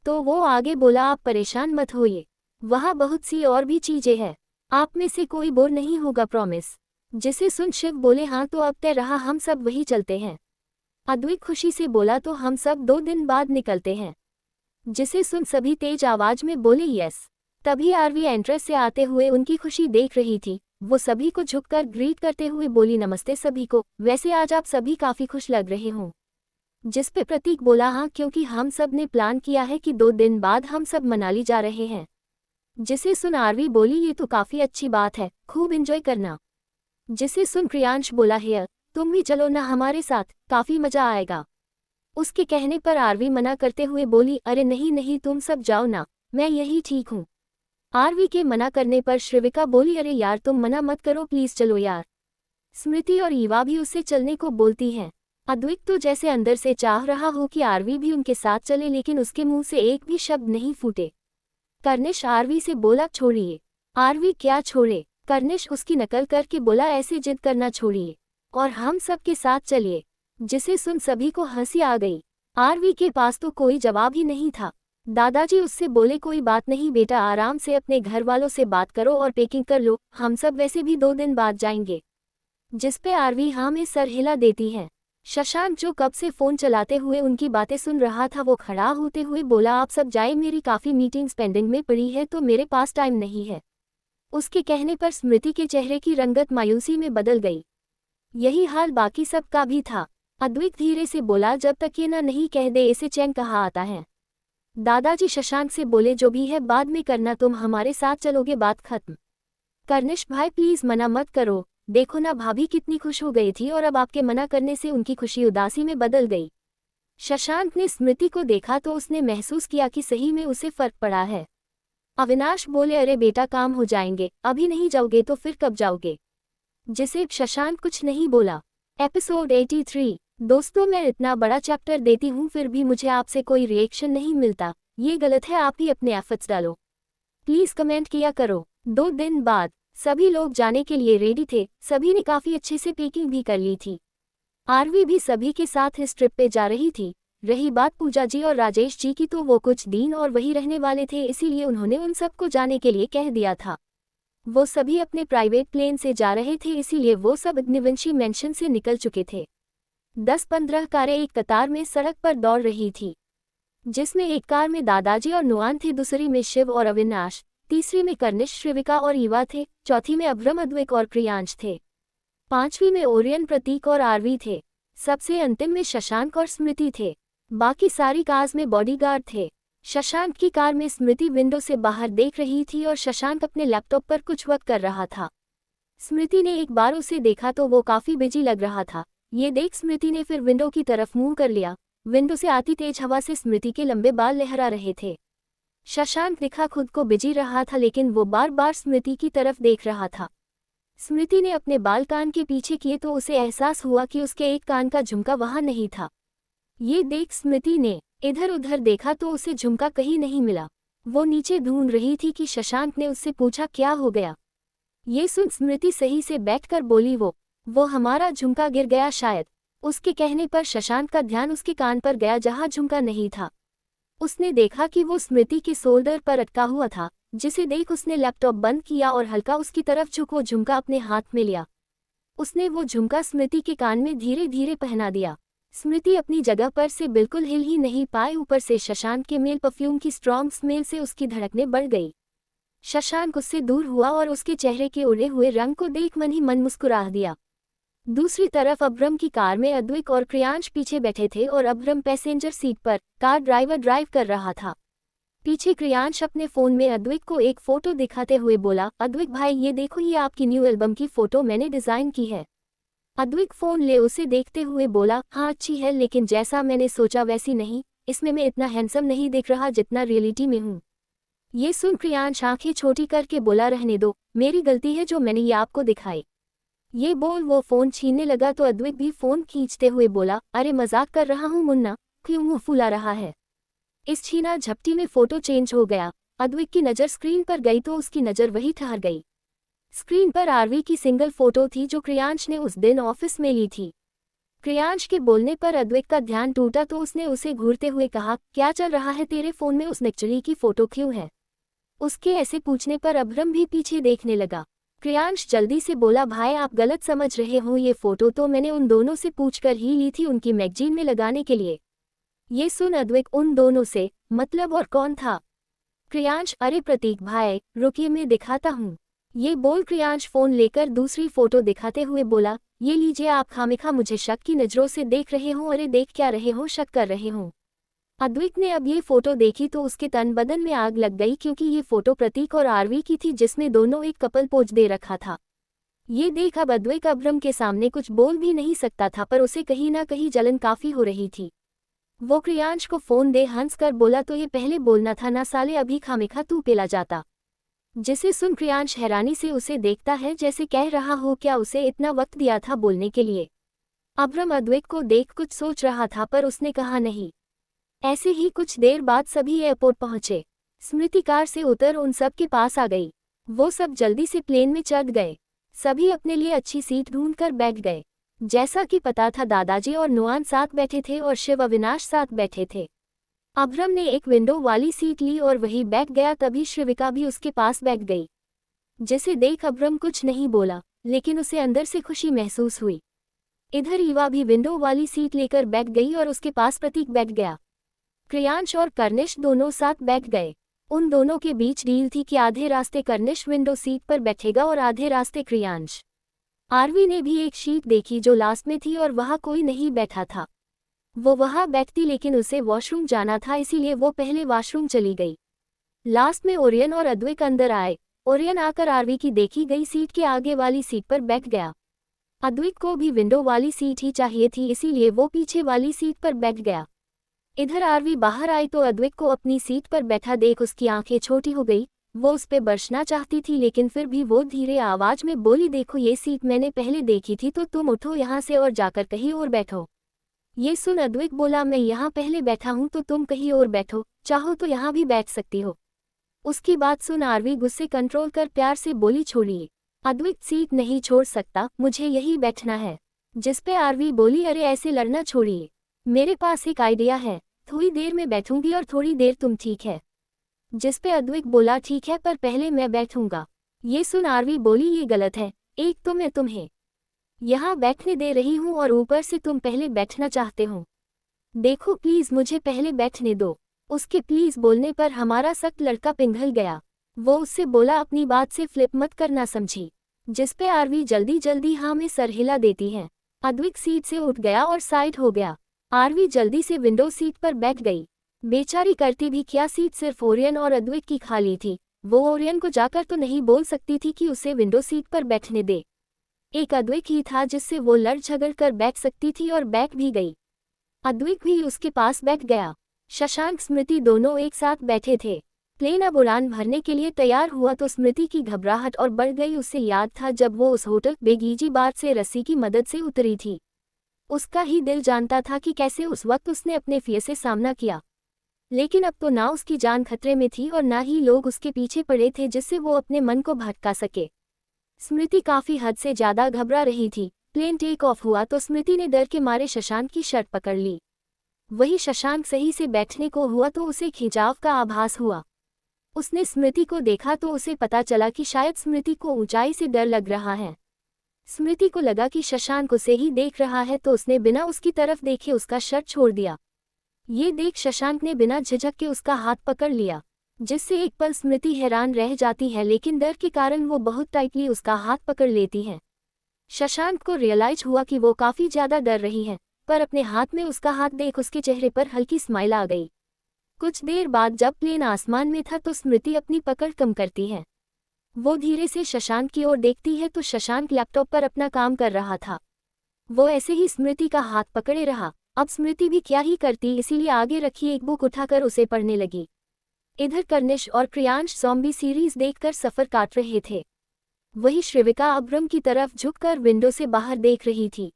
तो वो आगे बोला, आप परेशान मत होइए, वहाँ बहुत सी और भी चीजें हैं, आप में से कोई बोर नहीं होगा, प्रॉमिस। जिसे सुन शिव बोले, हाँ तो अब तय रहा, हम सब वही चलते हैं। अद्विक खुशी से बोला, तो हम सब 2 दिन बाद निकलते हैं। जिसे सुन सभी तेज आवाज में बोले, यस। तभी आरवी एंट्रेंस से आते हुए उनकी खुशी देख रही थी। वो सभी को झुककर ग्रीट करते हुए बोली, नमस्ते सभी को, वैसे आज आप सभी काफी खुश लग रहे हो। जिस पे प्रतीक बोला, हाँ क्योंकि हम सब ने प्लान किया है कि 2 दिन बाद हम सब मनाली जा रहे हैं। जिसे सुन आरवी बोली, ये तो काफी अच्छी बात है, खूब एंजॉय करना। जिसे सुन प्रियांश बोला, हेयर तुम भी चलो ना हमारे साथ, काफी मजा आएगा। उसके कहने पर आरवी मना करते हुए बोली, अरे नहीं नहीं तुम सब जाओ ना, मैं यही ठीक हूँ। आरवी के मना करने पर श्रिविका बोली, अरे यार तुम मना मत करो प्लीज, चलो यार। स्मृति और ईवा भी उससे चलने को बोलती हैं। अद्विक तो जैसे अंदर से चाह रहा हो कि आरवी भी उनके साथ चले, लेकिन उसके मुंह से एक भी शब्द नहीं फूटे। कर्निश आरवी से बोला, छोड़िए। आरवी क्या छोड़े? कर्निश उसकी नकल करके बोला, ऐसे जिद करना छोड़िए और हम सब के साथ चलिए। जिसे सुन सभी को हंसी आ गई। आरवी के पास तो कोई जवाब ही नहीं था। दादाजी उससे बोले, कोई बात नहीं बेटा, आराम से अपने घर वालों से बात करो और पैकिंग कर लो, हम सब वैसे भी 2 दिन बाद जाएंगे। जिस पे आरवी हाँ में सर हिला देती है। शशांक जो कब से फोन चलाते हुए उनकी बातें सुन रहा था, वो खड़ा होते हुए बोला, आप सब जाए, मेरी काफी मीटिंग्स पेंडिंग में पड़ी है तो मेरे पास टाइम नहीं है। उसके कहने पर स्मृति के चेहरे की रंगत मायूसी में बदल गई। यही हाल बाकी सब का भी था। अद्विक धीरे से बोला, जब तक ये ना नहीं कह दे इसे चैन कहा आता है। दादाजी शशांक से बोले, जो भी है बाद में करना, तुम हमारे साथ चलोगे, बात खत्म। कर्निश भाई प्लीज मना मत करो, देखो ना भाभी कितनी खुश हो गई थी और अब आपके मना करने से उनकी खुशी उदासी में बदल गई। शशांक ने स्मृति को देखा तो उसने महसूस किया कि सही में उसे फर्क पड़ा है। अविनाश बोले, अरे बेटा काम हो जाएंगे, अभी नहीं जाओगे तो फिर कब जाओगे? जिसे शशांक कुछ नहीं बोला। एपिसोड 83। दोस्तों, मैं इतना बड़ा चैप्टर देती हूँ फिर भी मुझे आपसे कोई रिएक्शन नहीं मिलता, ये गलत है। आप ही अपने एफर्ट्स डालो, प्लीज कमेंट किया करो। 2 दिन बाद सभी लोग जाने के लिए रेडी थे। सभी ने काफी अच्छे से पैकिंग भी कर ली थी। आरवी भी सभी के साथ इस ट्रिप पे जा रही थी। रही बात पूजा जी और राजेश जी की, तो वो कुछ दिन और वही रहने वाले थे, इसीलिए उन्होंने उन सबको जाने के लिए कह दिया था। वो सभी अपने प्राइवेट प्लेन से जा रहे थे, इसीलिए वो सब अग्निवंशी मेंशन से निकल चुके थे। 10-15 कारें एक कतार में सड़क पर दौड़ रही थी, जिसमें एक कार में दादाजी और नुआन थे, दूसरी में शिव और अविनाश, तीसरी में कर्निश, श्रिविका और ईवा थे, चौथी में अभ्रम, अद्विक और क्रियांश थे, पांचवी में ओरियन, प्रतीक और आरवी थे, सबसे अंतिम में शशांक और स्मृति थे। बाकी सारी कार्स में बॉडीगार्ड थे। शशांक की कार में स्मृति विंडो से बाहर देख रही थी और शशांक अपने लैपटॉप पर कुछ वर्क कर रहा था। स्मृति ने एक बार उसे देखा तो वो काफी बिजी लग रहा था। ये देख स्मृति ने फिर विंडो की तरफ मुंह कर लिया। विंडो से आती तेज हवा से स्मृति के लंबे बाल लहरा रहे थे। शशांक दिखा खुद को बिजी रहा था, लेकिन वो बार बार स्मृति की तरफ देख रहा था। स्मृति ने अपने बाल कान के पीछे किए तो उसे एहसास हुआ कि उसके एक कान का झुमका वहां नहीं था। ये देख स्मृति ने इधर उधर देखा तो उसे झुमका कहीं नहीं मिला। वो नीचे ढूंढ रही थी कि शशांक ने उससे पूछा, क्या हो गया? ये सुन स्मृति सही से बैठकर बोली, वो हमारा झुमका गिर गया शायद। उसके कहने पर शशांक का ध्यान उसके कान पर गया जहां झुमका नहीं था। उसने देखा कि वो स्मृति के शोल्डर पर अटका हुआ था, जिसे देख उसने लैपटॉप बंद किया और हल्का उसकी तरफ झुक वो झुमका अपने हाथ में लिया। उसने वो झुमका स्मृति के कान में धीरे धीरे पहना दिया। स्मृति अपनी जगह पर से बिल्कुल हिल ही नहीं पाई। ऊपर से शशांक के मेल परफ्यूम की स्ट्रॉन्ग स्मेल से उसकी धड़कनें बढ़ गई। शशांक उससे दूर हुआ और उसके चेहरे के उड़े हुए रंग को देख मन ही मन मुस्कुरा दिया। दूसरी तरफ अभ्रम की कार में अद्विक और क्रियांश पीछे बैठे थे और अभ्रम पैसेंजर सीट पर, कार ड्राइवर ड्राइव कर रहा था। पीछे क्रियांश अपने फोन में अद्विक को एक फोटो दिखाते हुए बोला, अद्विक भाई ये देखो, ये आपकी न्यू एल्बम की फोटो मैंने डिजाइन की है। अद्विक फोन ले उसे देखते हुए बोला, हाँ अच्छी है, लेकिन जैसा मैंने सोचा वैसी नहीं। इसमें मैं इतना हैंडसम नहीं दिख रहा जितना रियलिटी में हूँ। ये सुन क्रियांश आंखें छोटी करके बोला, रहने दो, मेरी गलती है जो मैंने ये आपको दिखाई। ये बोल वो फोन छीनने लगा तो अद्विक भी फोन खींचते हुए बोला, अरे मजाक कर रहा हूँ मुन्ना, क्यों मुंह फुला रहा है? इस छीना झपटी में फोटो चेंज हो गया। अद्विक की नज़र स्क्रीन पर गई तो उसकी नज़र वही ठहर गई। स्क्रीन पर आरवी की सिंगल फोटो थी जो क्रियांश ने उस दिन ऑफिस में ली थी। क्रियांश के बोलने पर अद्विक का ध्यान टूटा तो उसने उसे घूरते हुए कहा, क्या चल रहा है तेरे फोन में, उस नेक्चुरी की फोटो क्यों है? उसके ऐसे पूछने पर अभ्रम भी पीछे देखने लगा। क्रियांश जल्दी से बोला, भाई आप गलत समझ रहे हो, ये फोटो तो मैंने उन दोनों से पूछकर ही ली थी, उनकी मैगजीन में लगाने के लिए। ये सुन अद्विक, उन दोनों से मतलब और कौन था? क्रियांश, अरे प्रतीक भाई रुकिए मैं दिखाता हूँ। ये बोल क्रियांश फोन लेकर दूसरी फोटो दिखाते हुए बोला, ये लीजिए, आप खामिखा मुझे शक की नजरों से देख रहे हो। अरे देख क्या रहे हो, शक कर रहे हो? अद्विक ने अब ये फोटो देखी तो उसके तन बदन में आग लग गई, क्योंकि ये फोटो प्रतीक और आरवी की थी जिसमें दोनों एक कपल पोज दे रखा था। ये देख अब अद्विक अभ्रम के सामने कुछ बोल भी नहीं सकता था, पर उसे कहीं ना कहीं जलन काफी हो रही थी। वो क्रियांश को फोन दे हंस कर बोला, तो ये पहले बोलना था ना साले, अभी खामिखा तू पेला जाता। जिसे सुन क्रियांश हैरानी से उसे देखता है, जैसे कह रहा हो क्या उसे इतना वक्त दिया था बोलने के लिए। अभ्रम अद्विक को देख कुछ सोच रहा था पर उसने कहा नहीं। ऐसे ही कुछ देर बाद सभी एयरपोर्ट पहुंचे। स्मृति कार से उतर उन सब के पास आ गई। वो सब जल्दी से प्लेन में चढ़ गए। सभी अपने लिए अच्छी सीट ढूंढकर बैठ गए। जैसा कि पता था दादाजी और नुआन साथ बैठे थे और शिव अविनाश साथ बैठे थे। अभ्रम ने एक विंडो वाली सीट ली और वही बैठ गया। तभी श्रिविका भी उसके पास बैठ गई। जिसे देख अभ्रम कुछ नहीं बोला, लेकिन उसे अंदर से खुशी महसूस हुई। इधर ईवा भी विंडो वाली सीट लेकर बैठ गई और उसके पास प्रतीक बैठ गया। क्रियांश और कर्निश दोनों साथ बैठ गए। उन दोनों के बीच डील थी कि आधे रास्ते कर्निश विंडो सीट पर बैठेगा और आधे रास्ते क्रियांश। आरवी ने भी एक शीट देखी जो लास्ट में थी और वहां कोई नहीं बैठा था। वो वहां बैठती, लेकिन उसे वॉशरूम जाना था, इसीलिए वो पहले वॉशरूम चली गई। लास्ट में ओरियन और अद्विक अंदर आए। ओरियन आकर आरवी की देखी गई सीट के आगे वाली सीट पर बैठ गया। अद्विक को भी विंडो वाली सीट ही चाहिए थी, इसीलिए वो पीछे वाली सीट पर बैठ गया। इधर आरवी बाहर आई तो अद्विक को अपनी सीट पर बैठा देख उसकी आंखें छोटी हो गई। वो उस पे बरसना चाहती थी, लेकिन फिर भी वो धीरे आवाज में बोली, देखो ये सीट मैंने पहले देखी थी, तो तुम उठो यहाँ से और जाकर कहीं और बैठो। ये सुन अद्विक बोला, मैं यहाँ पहले बैठा हूँ तो तुम कहीं और बैठो, चाहो तो यहाँ भी बैठ सकती हो। उसकी बात सुन आरवी गुस्से कंट्रोल कर प्यार से बोली, छोड़िए। अद्विक सीट नहीं छोड़ सकता, मुझे यही बैठना है। जिस पे आरवी बोली, अरे ऐसे लड़ना छोड़िए, मेरे पास एक आइडिया है, थोड़ी देर में बैठूंगी और थोड़ी देर तुम, ठीक है? जिस पे अद्विक बोला, ठीक है, पर पहले मैं बैठूंगा। ये सुन आरवी बोली, ये गलत है, एक तो मैं तुम्हें यहाँ बैठने दे रही हूँ और ऊपर से तुम पहले बैठना चाहते हो। देखो प्लीज मुझे पहले बैठने दो। उसके प्लीज बोलने पर हमारा सख्त लड़का पिघल गया। वो उससे बोला, अपनी बात से फ्लिप मत करना, समझी? जिस पे आरवी जल्दी जल्दी हाँ में सर हिला देती है। अद्विक सीट से उठ गया और साइड हो गया। आरवी जल्दी से विंडो सीट पर बैठ गई। बेचारी करती भी क्या, सीट सिर्फ ओरियन और अद्विक की खाली थी। वो ओरियन को जाकर तो नहीं बोल सकती थी कि उसे विंडो सीट पर बैठने दे। एक अद्विक ही था जिससे वो लड़ झगड़ कर बैठ सकती थी, और बैठ भी गई। अद्विक भी उसके पास बैठ गया। शशांक स्मृति दोनों एक साथ बैठे थे। प्लेन अब उड़ान भरने के लिए तैयार हुआ तो स्मृति की घबराहट और बढ़ गई। उसे याद था जब वो उस होटल बेगीजी बार से रस्सी की मदद से उतरी थी। उसका ही दिल जानता था कि कैसे उस वक्त उसने अपने फियर से सामना किया, लेकिन अब तो ना उसकी जान खतरे में थी और ना ही लोग उसके पीछे पड़े थे जिससे वो अपने मन को भटका सके। स्मृति काफी हद से ज्यादा घबरा रही थी। प्लेन टेक ऑफ हुआ तो स्मृति ने डर के मारे शशांक की शर्ट पकड़ ली। वही शशांक सही से बैठने को हुआ तो उसे खिंचाव का आभास हुआ। उसने स्मृति को देखा तो उसे पता चला कि शायद स्मृति को ऊंचाई से डर लग रहा है। स्मृति को लगा कि शशांक उसे ही देख रहा है तो उसने बिना उसकी तरफ देखे उसका शर्ट छोड़ दिया। ये देख शशांक ने बिना झिझक के उसका हाथ पकड़ लिया, जिससे एक पल स्मृति हैरान रह जाती है, लेकिन डर के कारण वो बहुत टाइटली उसका हाथ पकड़ लेती है। शशांक को रियलाइज हुआ कि वो काफी ज्यादा डर रही है, पर अपने हाथ में उसका हाथ देख उसके चेहरे पर हल्की स्माइल आ गई। कुछ देर बाद जब प्लेन आसमान में था तो स्मृति अपनी पकड़ कम करती है। वो धीरे से शशांक की ओर देखती है तो शशांक लैपटॉप पर अपना काम कर रहा था। वो ऐसे ही स्मृति का हाथ पकड़े रहा। अब स्मृति भी क्या ही करती, इसीलिए आगे रखी एक बुक उठाकर उसे पढ़ने लगी। इधर कर्निश और क्रियांश ज़ॉम्बी सीरीज देखकर सफर काट रहे थे। वही श्रिविका अब्रम की तरफ झुककर विंडो से बाहर देख रही थी।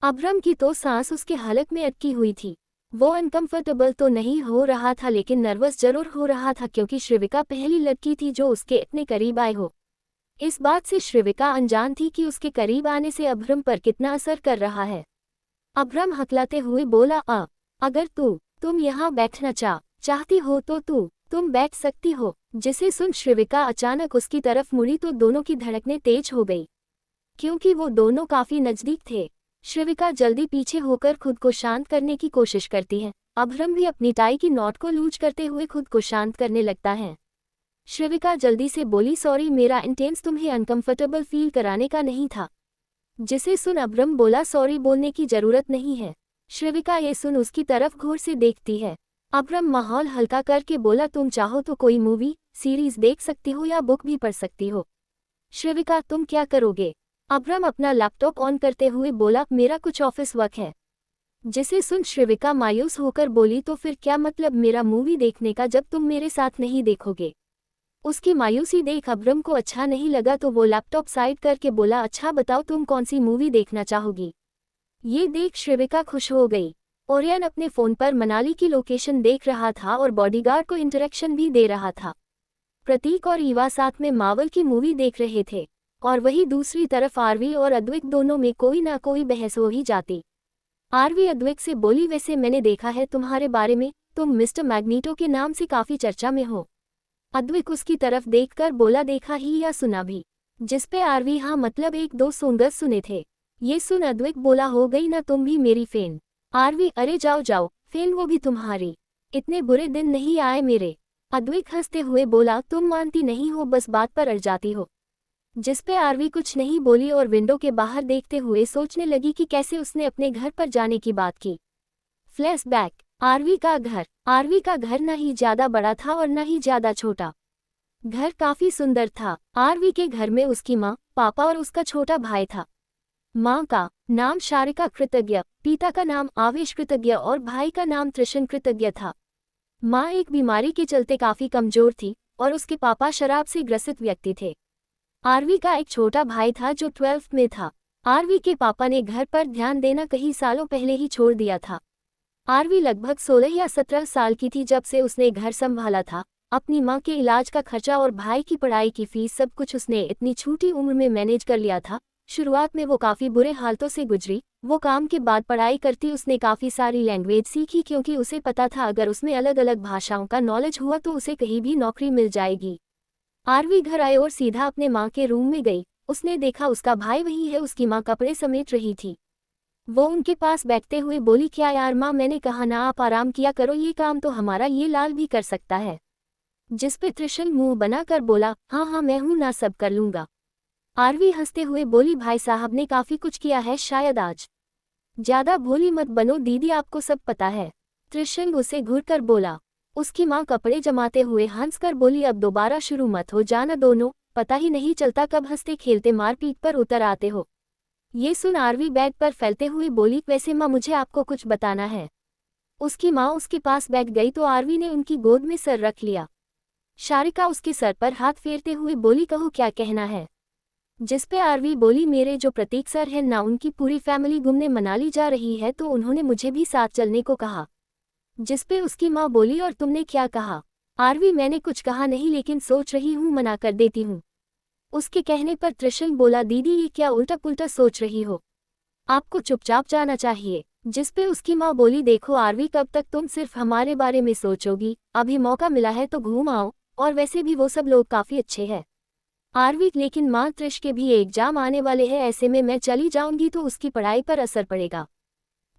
अब्रम की तो सांस उसके हलक में अटकी हुई थी। वो अनकंफर्टेबल तो नहीं हो रहा था, लेकिन नर्वस जरूर हो रहा था, क्योंकि श्रिविका पहली लड़की थी जो उसके इतने करीब आए हो। इस बात से श्रिविका अनजान थी कि उसके करीब आने से अब्रम पर कितना असर कर रहा है। अब्रम हकलाते हुए बोला, अगर तुम यहाँ बैठना चाहती हो तो तुम बैठ सकती हो। जिसे सुन श्रिविका अचानक उसकी तरफ मुड़ी तो दोनों की धड़कनें तेज हो गई, क्योंकि वो दोनों काफी नजदीक थे। श्रिविका जल्दी पीछे होकर खुद को शांत करने की कोशिश करती है। अब्रम भी अपनी टाई की नॉट को लूज करते हुए खुद को शांत करने लगता है। श्रिविका जल्दी से बोली, सॉरी, मेरा इंटेंस तुम्हें अनकंफर्टेबल फील कराने का नहीं था। जिसे सुन अब्रम बोला, सॉरी बोलने की जरूरत नहीं है। श्रिविका ये सुन उसकी तरफ घूर से देखती है। अब्रम माहौल हल्का करके बोला, तुम चाहो तो कोई मूवी सीरीज देख सकती हो या बुक भी पढ़ सकती हो। श्रिविका, तुम क्या करोगे? अब्रम अपना लैपटॉप ऑन करते हुए बोला, मेरा कुछ ऑफिस वर्क है। जिसे सुन श्रिविका मायूस होकर बोली, तो फिर क्या मतलब मेरा मूवी देखने का जब तुम मेरे साथ नहीं देखोगे? उसकी मायूसी देख अब्रम को अच्छा नहीं लगा तो वो लैपटॉप साइड करके बोला, अच्छा बताओ तुम कौन सी मूवी देखना चाहोगी? ये देख श्रिविका खुश हो गई। ओरियन अपने फोन पर मनाली की लोकेशन देख रहा था और बॉडीगार्ड को इंटरेक्शन भी दे रहा था। प्रतीक और ईवा साथ में मार्वल की मूवी देख रहे थे, और वही दूसरी तरफ आरवी और अद्विक दोनों में कोई ना कोई बहस हो ही जाती। आरवी अद्विक से बोली, वैसे मैंने देखा है तुम्हारे बारे में, तुम मिस्टर मैग्नीटो के नाम से काफी चर्चा में हो। अद्विक उसकी तरफ देखकर बोला, देखा ही या सुना भी? जिस पे आरवी हाँ मतलब एक दो सोंगस सुने थे। ये सुन अद्विक बोला, हो गई ना तुम भी मेरी फैन? आरवी, अरे जाओ जाओ, फैन वो भी तुम्हारी? इतने बुरे दिन नहीं आए मेरे। अद्विक हंसते हुए बोला, तुम मानती नहीं हो, बस बात पर अड़ जाती हो। जिस पे आरवी कुछ नहीं बोली और विंडो के बाहर देखते हुए सोचने लगी कि कैसे उसने अपने घर पर जाने की बात की। फ्लैशबैक। आरवी का घर न ही ज्यादा बड़ा था और न ही ज्यादा छोटा। घर काफी सुंदर था। आरवी के घर में उसकी माँ, पापा और उसका छोटा भाई था। माँ का नाम शारिका कृतज्ञ, पिता का नाम आवेश कृतज्ञ और भाई का नाम त्रिशन कृतज्ञ था। माँ एक बीमारी के चलते काफी कमजोर थी, और उसके पापा शराब से ग्रसित व्यक्ति थे। आरवी का एक छोटा भाई था जो 12th में था। आरवी के पापा ने घर पर ध्यान देना कई सालों पहले ही छोड़ दिया था। आरवी लगभग 16 या 17 साल की थी जब से उसने घर संभाला था। अपनी मां के इलाज का खर्चा और भाई की पढ़ाई की फीस सब कुछ उसने इतनी छोटी उम्र में मैनेज कर लिया था। शुरुआत में वो काफ़ी बुरे हालातों से गुजरी। वो काम के बाद पढ़ाई करती, उसने काफ़ी सारी लैंग्वेज सीखी क्योंकि उसे पता था अगर उसमें अलग अलग भाषाओं का नॉलेज हुआ तो उसे कहीं भी नौकरी मिल जाएगी। आरवी घर आए और सीधा अपने माँ के रूम में गई। उसने देखा उसका भाई वही है। उसकी माँ कपड़े समेट रही थी। वो उनके पास बैठते हुए बोली, क्या यार माँ, मैंने कहा ना आप आराम किया करो, ये काम तो हमारा ये लाल भी कर सकता है। जिस पे त्रिशल मुंह बनाकर बोला, हाँ हाँ मैं हूं ना, सब कर लूंगा। आरवी हंसते हुए बोली, भाई साहब ने काफी कुछ किया है शायद आज। ज्यादा भोली मत बनो दीदी, आपको सब पता है। त्रिशल उसे घूरकर बोला। उसकी माँ कपड़े जमाते हुए हंसकर बोली, अब दोबारा शुरू मत हो जाना दोनों, पता ही नहीं चलता कब हंसते खेलते मारपीट पर उतर आते हो। ये सुन आरवी बेड पर फैलते हुए बोली, वैसे माँ मुझे आपको कुछ बताना है। उसकी माँ उसके पास बैठ गई तो आरवी ने उनकी गोद में सर रख लिया। शारिका उसके सर पर हाथ फेरते हुए बोली, कहो क्या कहना है। जिस पे आरवी बोली, मेरे जो प्रतीक सर है ना, उनकी पूरी फैमिली घूमने मनाली जा रही है तो उन्होंने मुझे भी साथ चलने को कहा। जिस पे उसकी माँ बोली, और तुमने क्या कहा। आरवी, मैंने कुछ कहा नहीं लेकिन सोच रही हूँ मना कर देती हूँ। उसके कहने पर त्रिशल बोला, दीदी ये क्या उल्टा पुल्टा सोच रही हो, आपको चुपचाप जाना चाहिए। जिस पे उसकी माँ बोली, देखो आरवी, कब तक तुम सिर्फ हमारे बारे में सोचोगी, अभी मौका मिला है तो घूम आओ, और वैसे भी वो सब लोग काफ़ी अच्छे हैं। आरवी, लेकिन माँ त्रिश के भी एग्जाम आने वाले हैं, ऐसे में मैं चली जाऊंगी तो उसकी पढ़ाई पर असर पड़ेगा।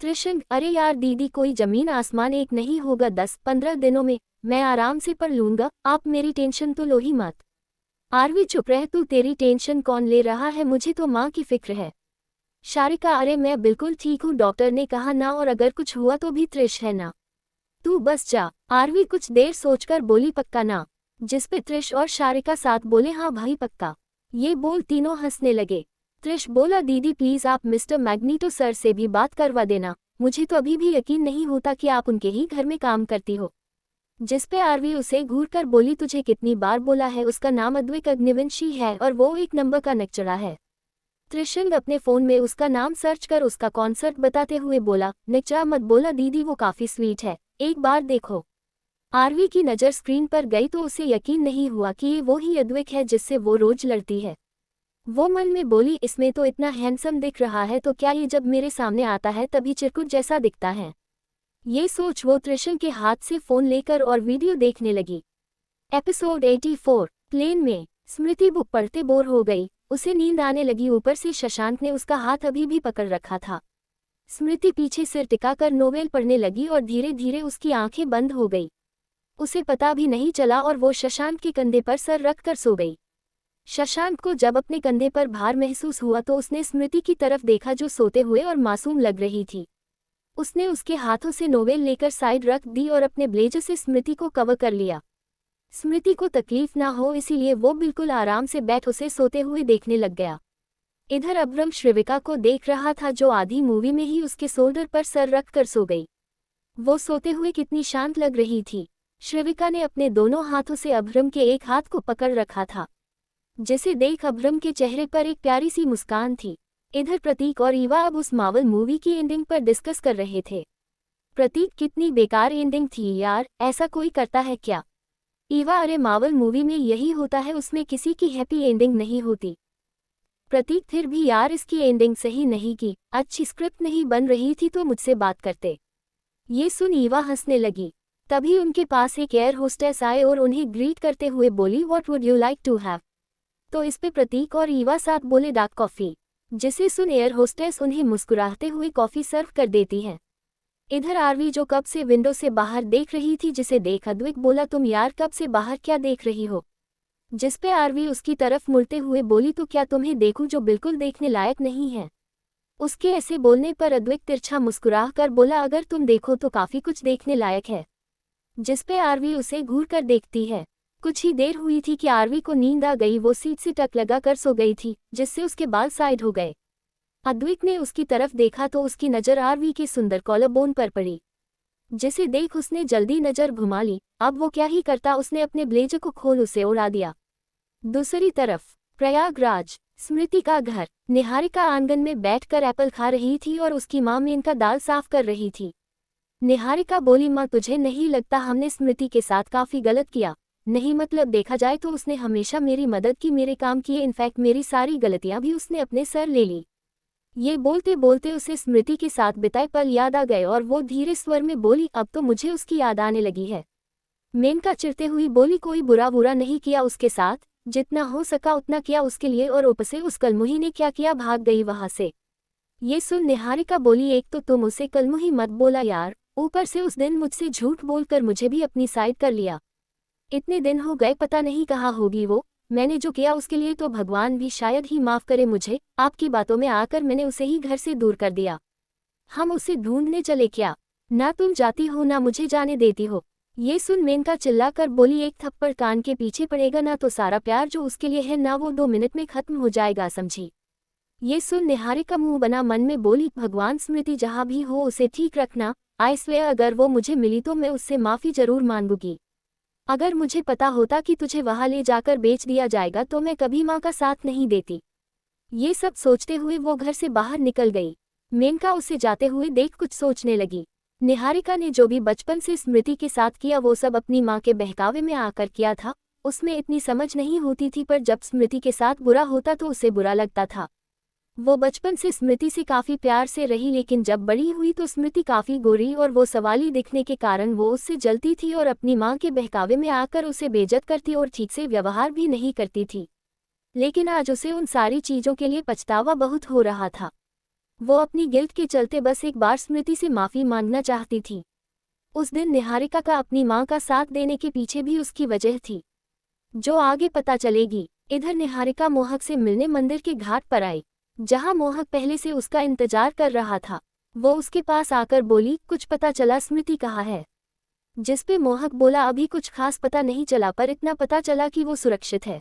त्रिशल, अरे यार दीदी, कोई जमीन आसमान एक नहीं होगा, 10-15 दिनों में मैं आराम से पढ़ लूंगा, आप मेरी टेंशन तो लो ही मत। आरवी, चुप रह तू, तेरी टेंशन कौन ले रहा है, मुझे तो माँ की फिक्र है। शारिका, अरे मैं बिल्कुल ठीक हूँ, डॉक्टर ने कहा ना, और अगर कुछ हुआ तो भी त्रिश है ना, तू बस जा। आरवी कुछ देर सोचकर बोली, पक्का ना। जिस पे त्रिश और शारिका साथ बोले, हाँ भाई पक्का। ये बोल तीनों हंसने लगे। त्रिश बोला, दीदी प्लीज आप मिस्टर मैग्नीटो सर से भी बात करवा देना, मुझे तो अभी भी यकीन नहीं होता कि आप उनके ही घर में काम करती हो। जिस पे आरवी उसे घूरकर बोली, तुझे कितनी बार बोला है, उसका नाम अद्वैत अग्निवंशी है और वो एक नंबर का नेक्चरा है। त्रिशल अपने फोन में उसका नाम सर्च कर उसका कॉन्सर्ट बताते हुए बोला, नेक्चरा मत बोला दीदी, वो काफी स्वीट है, एक बार देखो। आरवी की नज़र स्क्रीन पर गई तो उसे यकीन नहीं हुआ कि ये वो ही अद्वैत है जिससे वो रोज लड़ती है। वो मन में बोली, इसमें तो इतना हैंडसम दिख रहा है तो क्या ये जब मेरे सामने आता है तभी चिरकुट जैसा दिखता है। ये सोच वो त्रिशल के हाथ से फोन लेकर और वीडियो देखने लगी। एपिसोड 84। प्लेन में स्मृति बुक पढ़ते बोर हो गई, उसे नींद आने लगी। ऊपर से शशांक ने उसका हाथ अभी भी पकड़ रखा था। स्मृति पीछे सिर टिकाकर नोवेल पढ़ने लगी और धीरे धीरे उसकी आंखें बंद हो गई। उसे पता भी नहीं चला और वो शशांक के कंधे पर सर रखकर सो गई। शशांक को जब अपने कंधे पर भार महसूस हुआ तो उसने स्मृति की तरफ देखा जो सोते हुए और मासूम लग रही थी। उसने उसके हाथों से नोवेल लेकर साइड रख दी और अपने ब्लेजर से स्मृति को कवर कर लिया। स्मृति को तकलीफ ना हो इसीलिए वो बिल्कुल आराम से बैठ उसे सोते हुए देखने लग गया। इधर अब्रम श्रीविका को देख रहा था जो आधी मूवी में ही उसके शोल्डर पर सर रख कर सो गई। वो सोते हुए कितनी शांत लग रही थी। श्रीविका ने अपने दोनों हाथों से अब्रम के एक हाथ को पकड़ रखा था, जिसे देख अब्रम के चेहरे पर एक प्यारी सी मुस्कान थी। इधर प्रतीक और ईवा अब उस मार्वल मूवी की एंडिंग पर डिस्कस कर रहे थे। प्रतीक, कितनी बेकार एंडिंग थी यार, ऐसा कोई करता है क्या। ईवा, अरे मार्वल मूवी में यही होता है, उसमें किसी की हैप्पी एंडिंग नहीं होती। प्रतीक, फिर भी यार इसकी एंडिंग सही नहीं की, अच्छी स्क्रिप्ट नहीं बन रही थी तो मुझसे बात करते। ये सुन ईवा हंसने लगी। तभी उनके पास एक एयर होस्टेस आए और उन्हें ग्रीट करते हुए बोली, what would you like to have. तो इस पे प्रतीक और ईवा साथ बोले, डार्क कॉफ़ी। जिसे सुन एयर होस्टेस उन्हें मुस्कुराते हुए कॉफ़ी सर्व कर देती है। इधर आरवी जो कब से विंडो से बाहर देख रही थी, जिसे देख अद्वैत बोला, तुम यार कब से बाहर क्या देख रही हो। जिस पे आरवी उसकी तरफ मुड़ते हुए बोली, तो क्या तुम्हें देखूं जो बिल्कुल देखने लायक नहीं है। उसके ऐसे बोलने पर अद्वैत तिरछा मुस्कुरा कर बोला, अगर तुम देखो तो काफ़ी कुछ देखने लायक है। जिस पे आरवी उसे घूर कर देखती है। कुछ ही देर हुई थी कि आरवी को नींद आ गई। वो सीट से टक लगा कर सो गई थी, जिससे उसके बाल साइड हो गए। अद्वैत ने उसकी तरफ देखा तो उसकी नज़र आरवी के सुंदर कॉलर बोन पर पड़ी। जिसे देख उसने जल्दी नजर घुमा ली। अब वो क्या ही करता, उसने अपने ब्लेजर को खोल उसे उड़ा दिया। दूसरी तरफ प्रयागराज, स्मृति का घर। निहारिका आंगन में बैठकर एप्पल खा रही थी और उसकी माँ मीन का दाल साफ कर रही थी। निहारिका बोली, माँ तुझे नहीं लगता हमने स्मृति के साथ काफी गलत किया? नहीं मतलब देखा जाए तो उसने हमेशा मेरी मदद की, मेरे काम किए, इनफैक्ट मेरी सारी गलतियां भी उसने अपने सर ले ली। ये बोलते बोलते उसे स्मृति के साथ बिताए पल याद आ गए और वो धीरे स्वर में बोली, अब तो मुझे उसकी याद आने लगी है। मेनका चिढ़ते हुई बोली, कोई बुरा नहीं किया उसके साथ, जितना हो सका उतना किया उसके लिए, और ऊपर से उस कलमुही ने क्या किया, भाग गई वहां से। ये सुन निहारिका बोली, एक तो तुम उसे कलमुही मत बोला यार, ऊपर से उस दिन मुझसे झूठ बोलकर मुझे भी अपनी साइड कर लिया। इतने दिन हो गए, पता नहीं कहाँ होगी वो। मैंने जो किया उसके लिए तो भगवान भी शायद ही माफ करे मुझे। आपकी बातों में आकर मैंने उसे ही घर से दूर कर दिया। हम उसे ढूंढने चले क्या? ना तुम जाती हो ना मुझे जाने देती हो। ये सुन मेनका चिल्लाकर बोली, एक थप्पड़ कान के पीछे पड़ेगा ना तो सारा प्यार जो उसके लिए है ना वो 2 मिनट में खत्म हो जाएगा, समझी? ये सुन निहारिका मुंह बना मन में बोली, भगवान स्मृति जहाँ भी हो उसे ठीक रखना। आई स्वेयर अगर वो मुझे मिली तो मैं उससे माफी जरूर मांगूंगी। अगर मुझे पता होता कि तुझे वहां ले जाकर बेच दिया जाएगा तो मैं कभी माँ का साथ नहीं देती। ये सब सोचते हुए वो घर से बाहर निकल गई। मेनका उसे जाते हुए देख कुछ सोचने लगी। निहारिका ने जो भी बचपन से स्मृति के साथ किया वो सब अपनी माँ के बहकावे में आकर किया था। उसमें इतनी समझ नहीं होती थी, पर जब स्मृति के साथ बुरा होता तो उसे बुरा लगता था। वो बचपन से स्मृति से काफी प्यार से रही, लेकिन जब बड़ी हुई तो स्मृति काफी गोरी और वो सवाली दिखने के कारण वो उससे जलती थी और अपनी माँ के बहकावे में आकर उसे बेइज्जत करती और ठीक से व्यवहार भी नहीं करती थी। लेकिन आज उसे उन सारी चीजों के लिए पछतावा बहुत हो रहा था। वो अपनी गिल्ट के चलते बस एक बार स्मृति से माफी मांगना चाहती थी। उस दिन निहारिका का अपनी माँ का साथ देने के पीछे भी उसकी वजह थी, जो आगे पता चलेगी। इधर निहारिका मोहक से मिलने मंदिर के घाट पर आई, जहां मोहक पहले से उसका इंतजार कर रहा था। वो उसके पास आकर बोली, कुछ पता चला स्मृति कहाँ है? जिसपे मोहक बोला, अभी कुछ खास पता नहीं चला, पर इतना पता चला कि वो सुरक्षित है।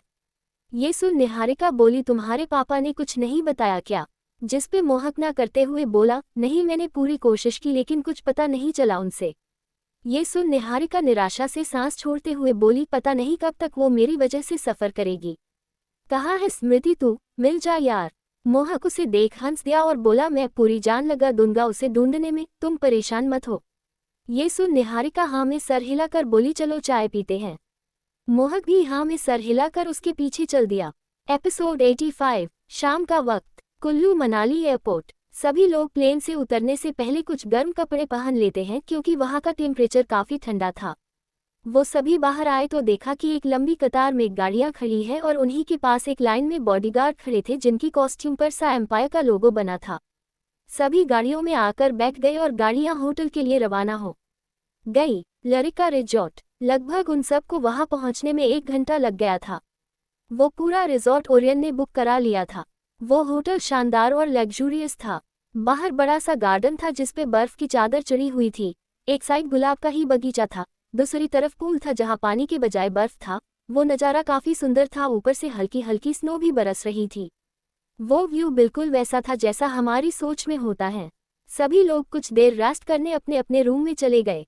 ये सुन निहारिका बोली, तुम्हारे पापा ने कुछ नहीं बताया क्या? जिसपे मोहक ना करते हुए बोला, नहीं मैंने पूरी कोशिश की लेकिन कुछ पता नहीं चला उनसे। ये सुन निहारिका निराशा से सांस छोड़ते हुए बोली, पता नहीं कब तक वो मेरी वजह से सफर करेगी। कहाँ है स्मृति तू? मिल जा यार। मोहक उसे देख हंस दिया और बोला, मैं पूरी जान लगा दूंगा उसे ढूंढने में, तुम परेशान मत हो। ये सुन निहारिका हाँ में सर हिलाकर बोली, चलो चाय पीते हैं। मोहक भी हाँ में सर हिलाकर उसके पीछे चल दिया। एपिसोड 85। शाम का वक्त, कुल्लू मनाली एयरपोर्ट। सभी लोग प्लेन से उतरने से पहले कुछ गर्म कपड़े पहन लेते हैं क्योंकि वहाँ का टेम्परेचर काफी ठंडा था। वो सभी बाहर आए तो देखा कि एक लंबी कतार में गाड़ियां खड़ी है और उन्हीं के पास एक लाइन में बॉडीगार्ड खड़े थे जिनकी कॉस्ट्यूम पर सा एम्पायर का लोगो बना था। सभी गाड़ियों में आकर बैठ गए और गाड़ियां होटल के लिए रवाना हो गई। लरिका रिजॉर्ट। लगभग उन सबको वहां पहुंचने में 1 घंटा लग गया था। वो पूरा रिजॉर्ट ओरियन ने बुक करा लिया था। वो होटल शानदार और लग्जूरियस था। बाहर बड़ा सा गार्डन था जिसपे बर्फ की चादर चढ़ी हुई थी। एक साइड गुलाब का ही बगीचा था, दूसरी तरफ पूल था जहां पानी के बजाय बर्फ था। वो नज़ारा काफी सुंदर था, ऊपर से हल्की हल्की स्नो भी बरस रही थी। वो व्यू बिल्कुल वैसा था जैसा हमारी सोच में होता है। सभी लोग कुछ देर रेस्ट करने अपने अपने रूम में चले गए।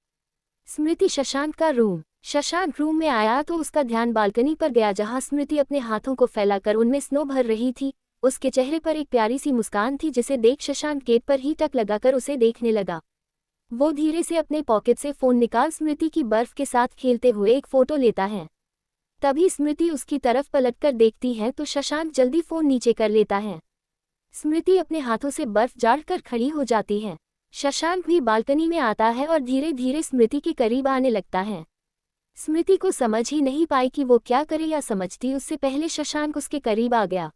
स्मृति शशांक का रूम। शशांक रूम में आया तो उसका ध्यान बालकनी पर गया जहां स्मृति अपने हाथों को फैलाकर उनमें स्नो भर रही थी। उसके चेहरे पर एक प्यारी सी मुस्कान थी जिसे देख शशांक गेट पर ही टक लगाकर उसे देखने लगा। वो धीरे से अपने पॉकेट से फोन निकाल स्मृति की बर्फ के साथ खेलते हुए एक फोटो लेता है। तभी स्मृति उसकी तरफ पलटकर देखती है तो शशांक जल्दी फोन नीचे कर लेता है। स्मृति अपने हाथों से बर्फ झाड़कर खड़ी हो जाती है। शशांक भी बालकनी में आता है और धीरे धीरे स्मृति के करीब आने लगता है। स्मृति को समझ ही नहीं पाई कि वो क्या करे या समझती उससे पहले शशांक उसके करीब आ गया।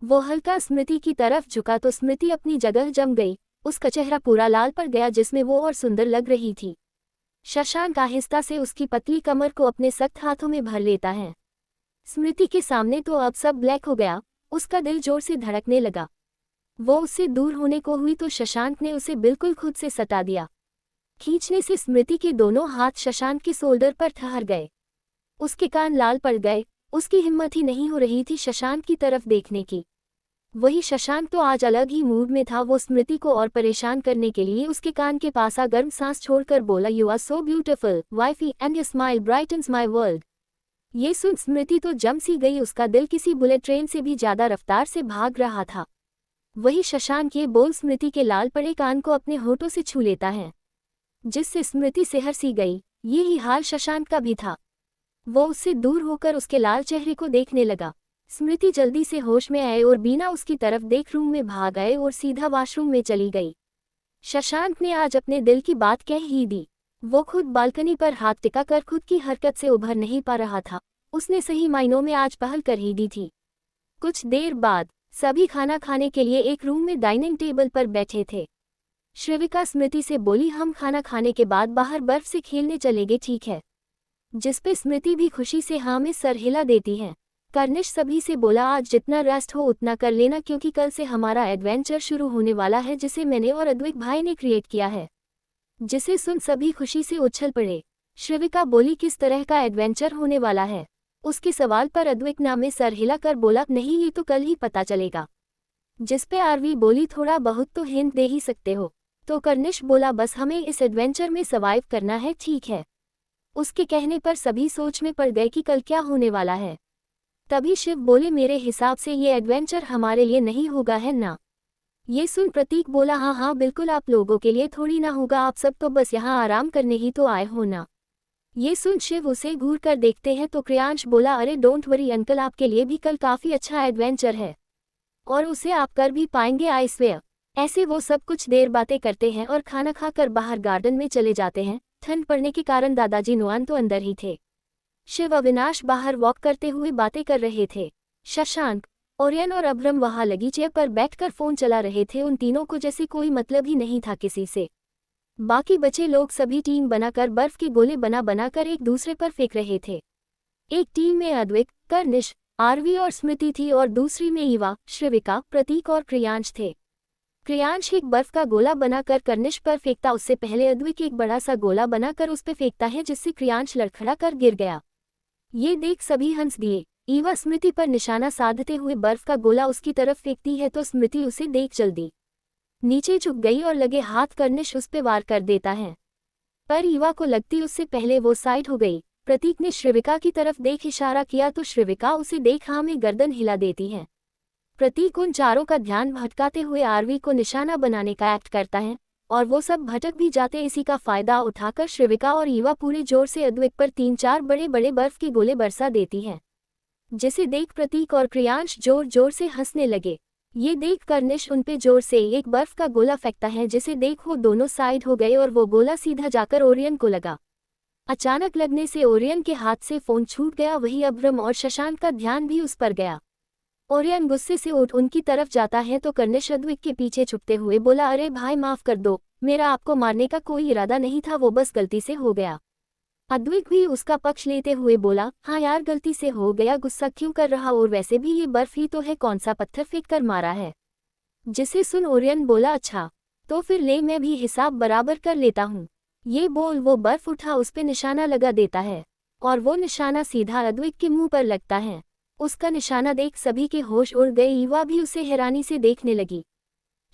वो हल्का स्मृति की तरफ झुका तो स्मृति अपनी जगह जम गई। उसका चेहरा पूरा लाल पड़ गया जिसमें वो और सुंदर लग रही थी। शशांक आहिस्ता से उसकी पतली कमर को अपने सख्त हाथों में भर लेता है। स्मृति के सामने तो अब सब ब्लैक हो गया। उसका दिल जोर से धड़कने लगा। वो उससे दूर होने को हुई तो शशांक ने उसे बिल्कुल खुद से सटा दिया। खींचने से स्मृति के दोनों हाथ शशांक के शोल्डर पर ठहर गए। उसके कान लाल पड़ गए। उसकी हिम्मत ही नहीं हो रही थी शशांक की तरफ देखने की। वही शशांक तो आज अलग ही मूड में था। वो स्मृति को और परेशान करने के लिए उसके कान के पास आ गर्म सांस छोड़कर बोला, you are so beautiful wifey and your smile brightens my world. ये सुन स्मृति तो जम सी गई। उसका दिल किसी बुलेट ट्रेन से भी ज्यादा रफ्तार से भाग रहा था। वही शशांक ये बोल स्मृति के लाल पड़े कान को अपने होठों से छू लेता है, जिससे स्मृति सिहर सी गई। यही हाल शशांक का भी था। वो उससे दूर होकर उसके लाल चेहरे को देखने लगा। स्मृति जल्दी से होश में आए और बिना उसकी तरफ देख रूम में भाग आए और सीधा वॉशरूम में चली गई। शशांक ने आज अपने दिल की बात कह ही दी। वो खुद बालकनी पर हाथ टिका कर खुद की हरकत से उभर नहीं पा रहा था। उसने सही मायनों में आज पहल कर ही दी थी। कुछ देर बाद सभी खाना खाने के लिए एक रूम में डाइनिंग टेबल पर बैठे थे। श्रविका स्मृति से बोली, हम खाना खाने के बाद बाहर बर्फ से खेलने चलेंगे, ठीक है? जिसपे स्मृति भी खुशी से हाँ में सर हिला देती है। कर्निश सभी से बोला, आज जितना रेस्ट हो उतना कर लेना, क्योंकि कल से हमारा एडवेंचर शुरू होने वाला है, जिसे मैंने और अद्वैत भाई ने क्रिएट किया है। जिसे सुन सभी खुशी से उछल पड़े। श्रविका बोली, किस तरह का एडवेंचर होने वाला है? उसके सवाल पर अद्वैत नाम में सर हिलाकर बोला, नहीं ये तो कल ही पता चलेगा। जिसपे आरवी बोली, थोड़ा बहुत तो हिंट दे ही सकते हो। तो कर्निश बोला, बस हमें इस एडवेंचर में सर्वाइव करना है, ठीक है? उसके कहने पर सभी सोच में पड़ गए कि कल क्या होने वाला है। तभी शिव बोले, मेरे हिसाब से ये एडवेंचर हमारे लिए नहीं होगा, है ना? ये सुन प्रतीक बोला, हाँ हाँ बिल्कुल, आप लोगों के लिए थोड़ी ना होगा, आप सब तो बस यहाँ आराम करने ही तो आए हो ना। ये सुन शिव उसे घूर कर देखते हैं तो क्रियांश बोला, अरे डोंट वरी अंकल, आपके लिए भी कल काफ़ी अच्छा एडवेंचर है और उसे आप कर भी पाएंगे, आई स्वेयर। ऐसे वो सब कुछ देर बातें करते हैं और खाना खाकर बाहर गार्डन में चले जाते हैं। ठंड पड़ने के कारण दादाजी नुआन तो अंदर ही थे। शिव अविनाश बाहर वॉक करते हुए बातें कर रहे थे। शशांक, ओरियन और अभ्रम वहां लगी चेयर पर बैठकर फोन चला रहे थे। उन तीनों को जैसे कोई मतलब ही नहीं था किसी से। बाकी बचे लोग सभी टीम बनाकर बर्फ के गोले बनाकर एक दूसरे पर फेंक रहे थे। एक टीम में अद्वैत, कर्निश, आरवी और स्मृति थी और दूसरी में ईवा, श्रविका, प्रतीक और क्रियांश थे। क्रियांश एक बर्फ का गोला बनाकर कर्निश पर फेंकता, उससे पहले अद्वैत एक बड़ा सा गोला बनाकर उस पर फेंकता है, जिससे क्रियांश लड़खड़ा कर गिर गया। ये देख सभी हंस दिए। ईवा स्मृति पर निशाना साधते हुए बर्फ का गोला उसकी तरफ फेंकती है तो स्मृति उसे देख जल्दी नीचे झुक गई और लगे हाथ कर्निश उस पे वार कर देता है, पर ईवा को लगती उससे पहले वो साइड हो गई। प्रतीक ने श्रविका की तरफ देख इशारा किया तो श्रविका उसे देख हाँ में गर्दन हिला देती है। प्रतीक उन चारों का ध्यान भटकाते हुए आरवी को निशाना बनाने का एक्ट करता है और वो सब भटक भी जाते। इसी का फायदा उठाकर श्रविका और ईवा पूरे जोर से अद्वैत पर 3-4 बड़े बड़े बर्फ के गोले बरसा देती है, जिसे देख प्रतीक और क्रियांश जोर जोर से हंसने लगे। ये देख कर्निश उनपे जोर से एक बर्फ का गोला फेंकता है, जिसे देख वो दोनों साइड हो गए और वो गोला सीधा जाकर ओरियन को लगा। अचानक लगने से ओरियन के हाथ से फोन छूट गया। वही अभ्रम और शशांक का ध्यान भी उस पर गया। ओरियन गुस्से से उठ उनकी तरफ जाता है तो कर्निश अद्वैत के पीछे छुपते हुए बोला, अरे भाई माफ कर दो, मेरा आपको मारने का कोई इरादा नहीं था, वो बस गलती से हो गया। अद्वैत भी उसका पक्ष लेते हुए बोला, हाँ यार गलती से हो गया, गुस्सा क्यों कर रहा, और वैसे भी ये बर्फ ही तो है, कौन सा पत्थर फेंक कर मारा है। जिसे सुन ओरियन बोला, अच्छा तो फिर ले मैं भी हिसाब बराबर कर लेता हूँ। ये बोल वो बर्फ उठा उस पे निशाना लगा देता है और वो निशाना सीधा अद्वैत के मुंह पर लगता है। उसका निशाना देख सभी के होश उड़ गए। ईवा भी उसे हैरानी से देखने लगी।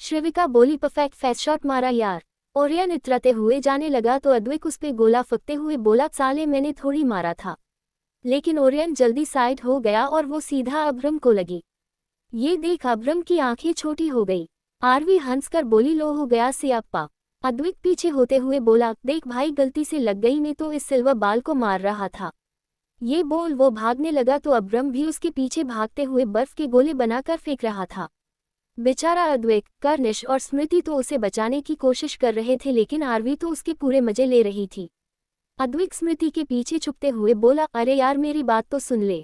श्रविका बोली, परफेक्ट फेस शॉट मारा यार। ओरियन इतराते हुए जाने लगा तो अद्वैत उस पे गोला फेंकते हुए बोला, साले मैंने थोड़ी मारा था। लेकिन ओरियन जल्दी साइड हो गया और वो सीधा अभ्रम को लगी। ये देख अभ्रम की आंखें छोटी हो गई। आरवी हंसकर बोली, लो हो गया सियाप्पा। अद्वैत पीछे होते हुए बोला, देख भाई गलती से लग गई, मैं तो इस सिल्वर बाल को मार रहा था। ये बोल वो भागने लगा तो अभ्रम भी उसके पीछे भागते हुए बर्फ के गोले बनाकर फेंक रहा था। बेचारा अद्वैत, कर्निश और स्मृति तो उसे बचाने की कोशिश कर रहे थे, लेकिन आरवी तो उसके पूरे मजे ले रही थी। अद्वैत स्मृति के पीछे छुपते हुए बोला, अरे यार मेरी बात तो सुन ले,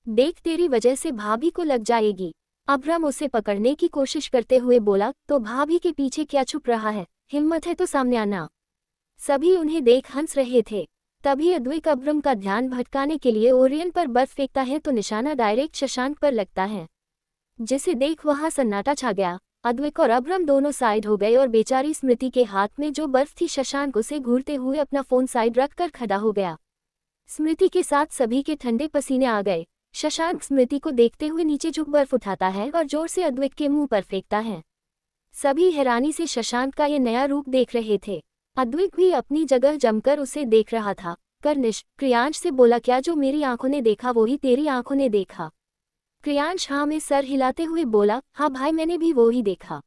देख तेरी वजह से भाभी को लग जाएगी। अभ्रम उसे पकड़ने की कोशिश करते हुए बोला, तो भाभी के पीछे क्या छुप रहा है, हिम्मत है तो सामने आना। सभी उन्हें देख हंस रहे थे। तभी अद्वैत अभ्रम का ध्यान भटकाने के लिए ओरियन पर बर्फ फेंकता है तो निशाना डायरेक्ट शशांक पर लगता है, जिसे देख वहां सन्नाटा छा गया। अद्वैत और अभ्रम दोनों साइड हो गए और बेचारी स्मृति के हाथ में जो बर्फ थी, शशांक उसे घूरते हुए अपना फोन साइड रखकर खड़ा हो गया। स्मृति के साथ सभी के ठंडे पसीने आ गए। शशांक स्मृति को देखते हुए नीचे झुक बर्फ उठाता है और जोर से अद्वैत के मुंह पर फेंकता है। सभी हैरानी से शशांक का ये नया रूप देख रहे थे। अद्वैत भी अपनी जगह जमकर उसे देख रहा था। कर्निश क्रियांश से बोला, क्या जो मेरी आंखों ने देखा वो ही तेरी आंखों ने देखा? क्रियांश हाँ में सर हिलाते हुए बोला, हाँ भाई मैंने भी वो ही देखा।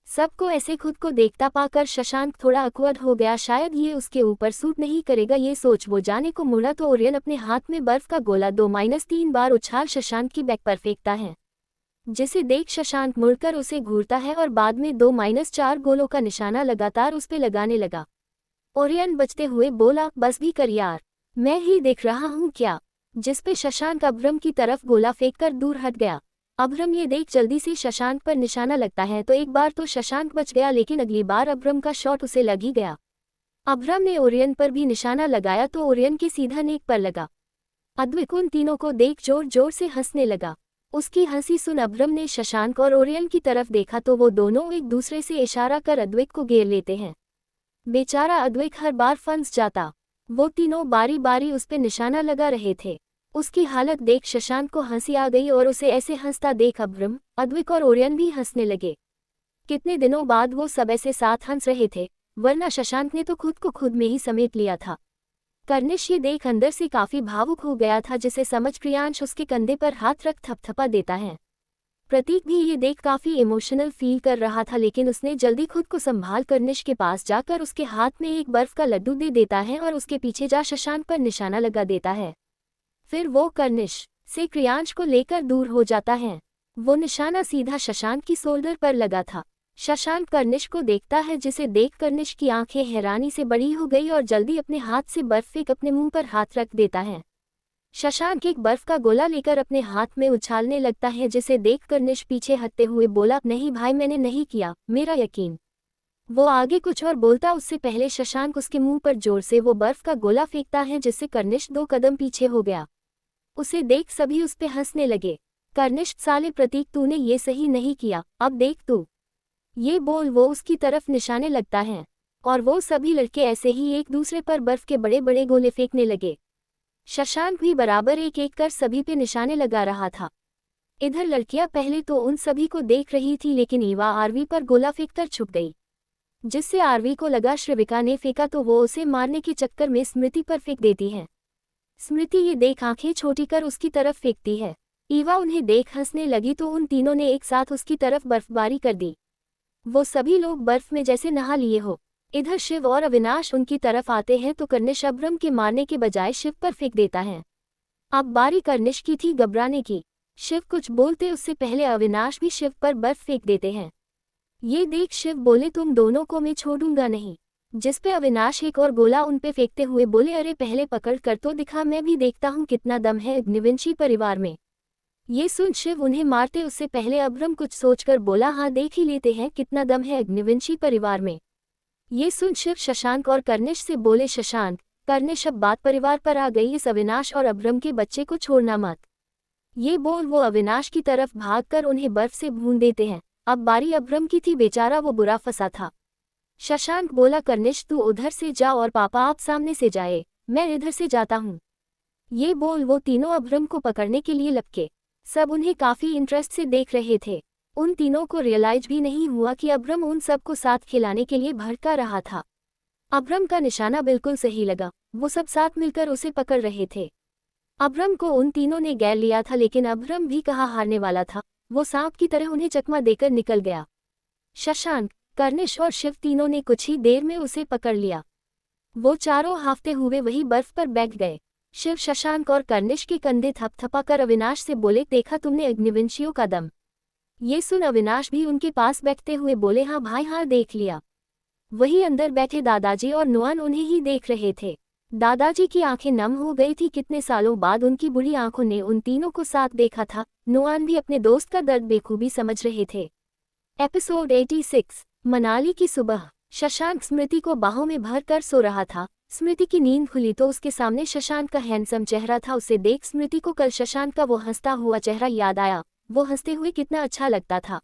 सबको ऐसे खुद को देखता पाकर शशांक थोड़ा अकवर्ड हो गया। शायद ये उसके ऊपर सूट नहीं करेगा। ये सोच वो जाने को मुड़ा तो ओरियन अपने हाथ में बर्फ का गोला 2-3 बार उछाल शशांक की बैक पर फेंकता है, जिसे देख शशांक मुड़कर उसे घूरता है और बाद में 2-4 गोलों का निशाना लगातार उस पे लगाने लगा। ओरियन बचते हुए बोला, बस भी कर यार, मैं ही देख रहा हूँ क्या? जिसपे शशांक अभ्रम की तरफ गोला फेंककर दूर हट गया। अभ्रम ये देख जल्दी से शशांक पर निशाना लगता है तो एक बार तो शशांक बच गया, लेकिन अगली बार अभ्रम का शॉट उसे लग ही गया। अभ्रम ने ओरियन पर भी निशाना लगाया तो ओरियन के सीधा नेक पर लगा। अद्वैत उन तीनों को देख जोर जोर से हंसने लगा। उसकी हंसी सुन अभ्रम ने शशांक और ओरियन की तरफ देखा तो वो दोनों एक दूसरे से इशारा कर अद्वैत को घेर लेते हैं। बेचारा अद्वैत हर बार फंस जाता। वो तीनों बारी बारी उस पे निशाना लगा रहे थे। उसकी हालत देख शशांक को हंसी आ गई और उसे ऐसे हंसता देख अभ्रम, अद्वैत और ओरियन भी हंसने लगे। कितने दिनों बाद वो सब ऐसे साथ हंस रहे थे, वरना शशांक ने तो खुद को खुद में ही समेट लिया था। कर्निश ये देख अंदर से काफी भावुक हो गया था, जिसे समझ क्रियांश उसके कंधे पर हाथ रख थपथपा देता है। प्रतीक भी ये देख काफी इमोशनल फील कर रहा था, लेकिन उसने जल्दी खुद को संभाल कर्निश के पास जाकर उसके हाथ में एक बर्फ का लड्डू दे देता है और उसके पीछे जा शशांक पर निशाना लगा देता है। फिर वो कर्निश से क्रियांश को लेकर दूर हो जाता है। वो निशाना सीधा शशांक की शोल्डर पर लगा था। शशांक कर्निश को देखता है, जिसे देख कर्निश की आंखें हैरानी से बड़ी हो गई और जल्दी अपने हाथ से बर्फ फेंक अपने मुंह पर हाथ रख देता है। शशांक एक बर्फ का गोला लेकर अपने हाथ में उछालने लगता है, जिसे देख कर्निश पीछे हटते हुए बोला, नहीं भाई मैंने नहीं किया, मेरा यकीन। वो आगे कुछ और बोलता उससे पहले शशांक उसके मुंह पर जोर से वो बर्फ का गोला फेंकता है, जिससे कर्निश 2 कदम पीछे हो गया। उसे देख सभी उस पे हंसने लगे। कर्निश, साले प्रतीक तूने ये सही नहीं किया, अब देख तू। ये बोल वो उसकी तरफ निशाने लगता है और वो सभी लड़के ऐसे ही एक दूसरे पर बर्फ के बड़े बड़े गोले फेंकने लगे। शशांक भी बराबर एक एक कर सभी पे निशाने लगा रहा था। इधर लड़कियां पहले तो उन सभी को देख रही थी, लेकिन ईवा आरवी पर गोला फेंककर छुप गई, जिससे आरवी को लगा श्रिविका ने फेंका तो वो उसे मारने के चक्कर में स्मृति पर फेंक देती है। स्मृति ये देख आंखें छोटी कर उसकी तरफ फेंकती है। ईवा उन्हें देख हंसने लगी तो उन तीनों ने एक साथ उसकी तरफ बर्फबारी कर दी। वो सभी लोग बर्फ में जैसे नहा लिए हो। इधर शिव और अविनाश उनकी तरफ आते हैं तो कर्निश अभ्रम के मारने के बजाय शिव पर फेंक देता है। अब बारी कर्निश की थी घबराने की। शिव कुछ बोलते उससे पहले अविनाश भी शिव पर बर्फ फेंक देते हैं। ये देख शिव बोले, तुम दोनों को मैं छोड़ूंगा नहीं। जिसपे अविनाश एक और गोला उन पे फेंकते हुए बोले, अरे पहले पकड़ कर तो दिखा, मैं भी देखता हूँ कितना दम है अग्निवंशी परिवार में। ये सुन शिव उन्हें मारते उससे पहले अभ्रम कुछ सोचकर बोला, हाँ देख ही लेते हैं कितना दम है अग्निवंशी परिवार में। ये सुन शिव शशांक और कर्निश से बोले, शशांक कर्निश अब बात परिवार पर आ गई, इस अविनाश और अभ्रम के बच्चे को छोड़ना मत। ये बोल वो अविनाश की तरफ भागकर उन्हें बर्फ से भून देते हैं। अब बारी अभ्रम की थी, बेचारा वो बुरा फंसा था। शशांक बोला, कर्निश तू उधर से जा और पापा आप सामने से जाए, मैं इधर से जाता हूँ। ये बोल वो तीनों अभ्रम को पकड़ने के लिए लपके। सब उन्हें काफी इंटरेस्ट से देख रहे थे। उन तीनों को रियलाइज भी नहीं हुआ कि अभ्रम उन सबको साथ खिलाने के लिए भड़का रहा था। अभ्रम का निशाना बिल्कुल सही लगा, वो सब साथ मिलकर उसे पकड़ रहे थे। अभ्रम को उन तीनों ने घेर लिया था, लेकिन अभ्रम भी कहाँ हारने वाला था। वो सांप की तरह उन्हें चकमा देकर निकल गया। शशांक कर्निश और शिव तीनों ने कुछ ही देर में उसे पकड़ लिया। वो चारों हाफते हुए वही बर्फ पर बैठ गए। शिव शशांक और कर्निश के कंधे थपथपाकर अविनाश से बोले, देखा तुमने अग्निवंशियों का दम। ये सुन अविनाश भी उनके पास बैठते हुए बोले, हाँ भाई हाँ देख लिया। वही अंदर बैठे दादाजी और नुआन उन्हें ही देख रहे थे। दादाजी की आंखें नम हो गई थी, कितने सालों बाद उनकी बुरी आंखों ने उन तीनों को साथ देखा था। नुआन भी अपने दोस्त का दर्द बेखूबी समझ रहे थे। एपिसोड 86 मनाली की सुबह। शशांक स्मृति को बाहों में भर कर सो रहा था। स्मृति की नींद खुली तो उसके सामने शशांक का हैंडसम चेहरा था। उसे देख स्मृति को कल शशांक का वो हंसता हुआ चेहरा याद आया। वो हंसते हुए कितना अच्छा लगता था।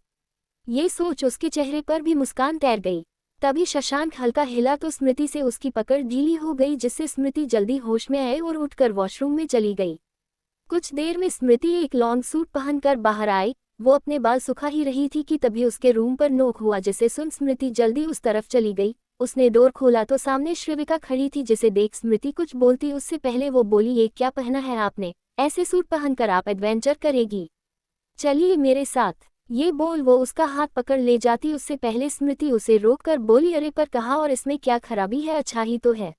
ये सोच उसके चेहरे पर भी मुस्कान तैर गई। तभी शशांक हल्का हिला तो स्मृति से उसकी पकड़ ढीली हो गई, जिससे स्मृति जल्दी होश में आए और उठकर वॉशरूम में चली गई। कुछ देर में स्मृति एक लॉन्ग सूट पहनकर बाहर आई। वो अपने बाल सुखा ही रही थी कि तभी उसके रूम पर नोक हुआ, जिसे सुन स्मृति जल्दी उस तरफ चली गई। उसने डोर खोला तो सामने श्रिविका खड़ी थी, जिसे देख स्मृति कुछ बोलती उससे पहले वो बोली, ये क्या पहना है आपने? ऐसे सूट पहनकर आप एडवेंचर करेगी? चलिए मेरे साथ। ये बोल वो उसका हाथ पकड़ ले जाती, उससे पहले स्मृति उसे रोककर बोली, अरे पर कहा, और इसमें क्या खराबी है, अच्छा ही तो है।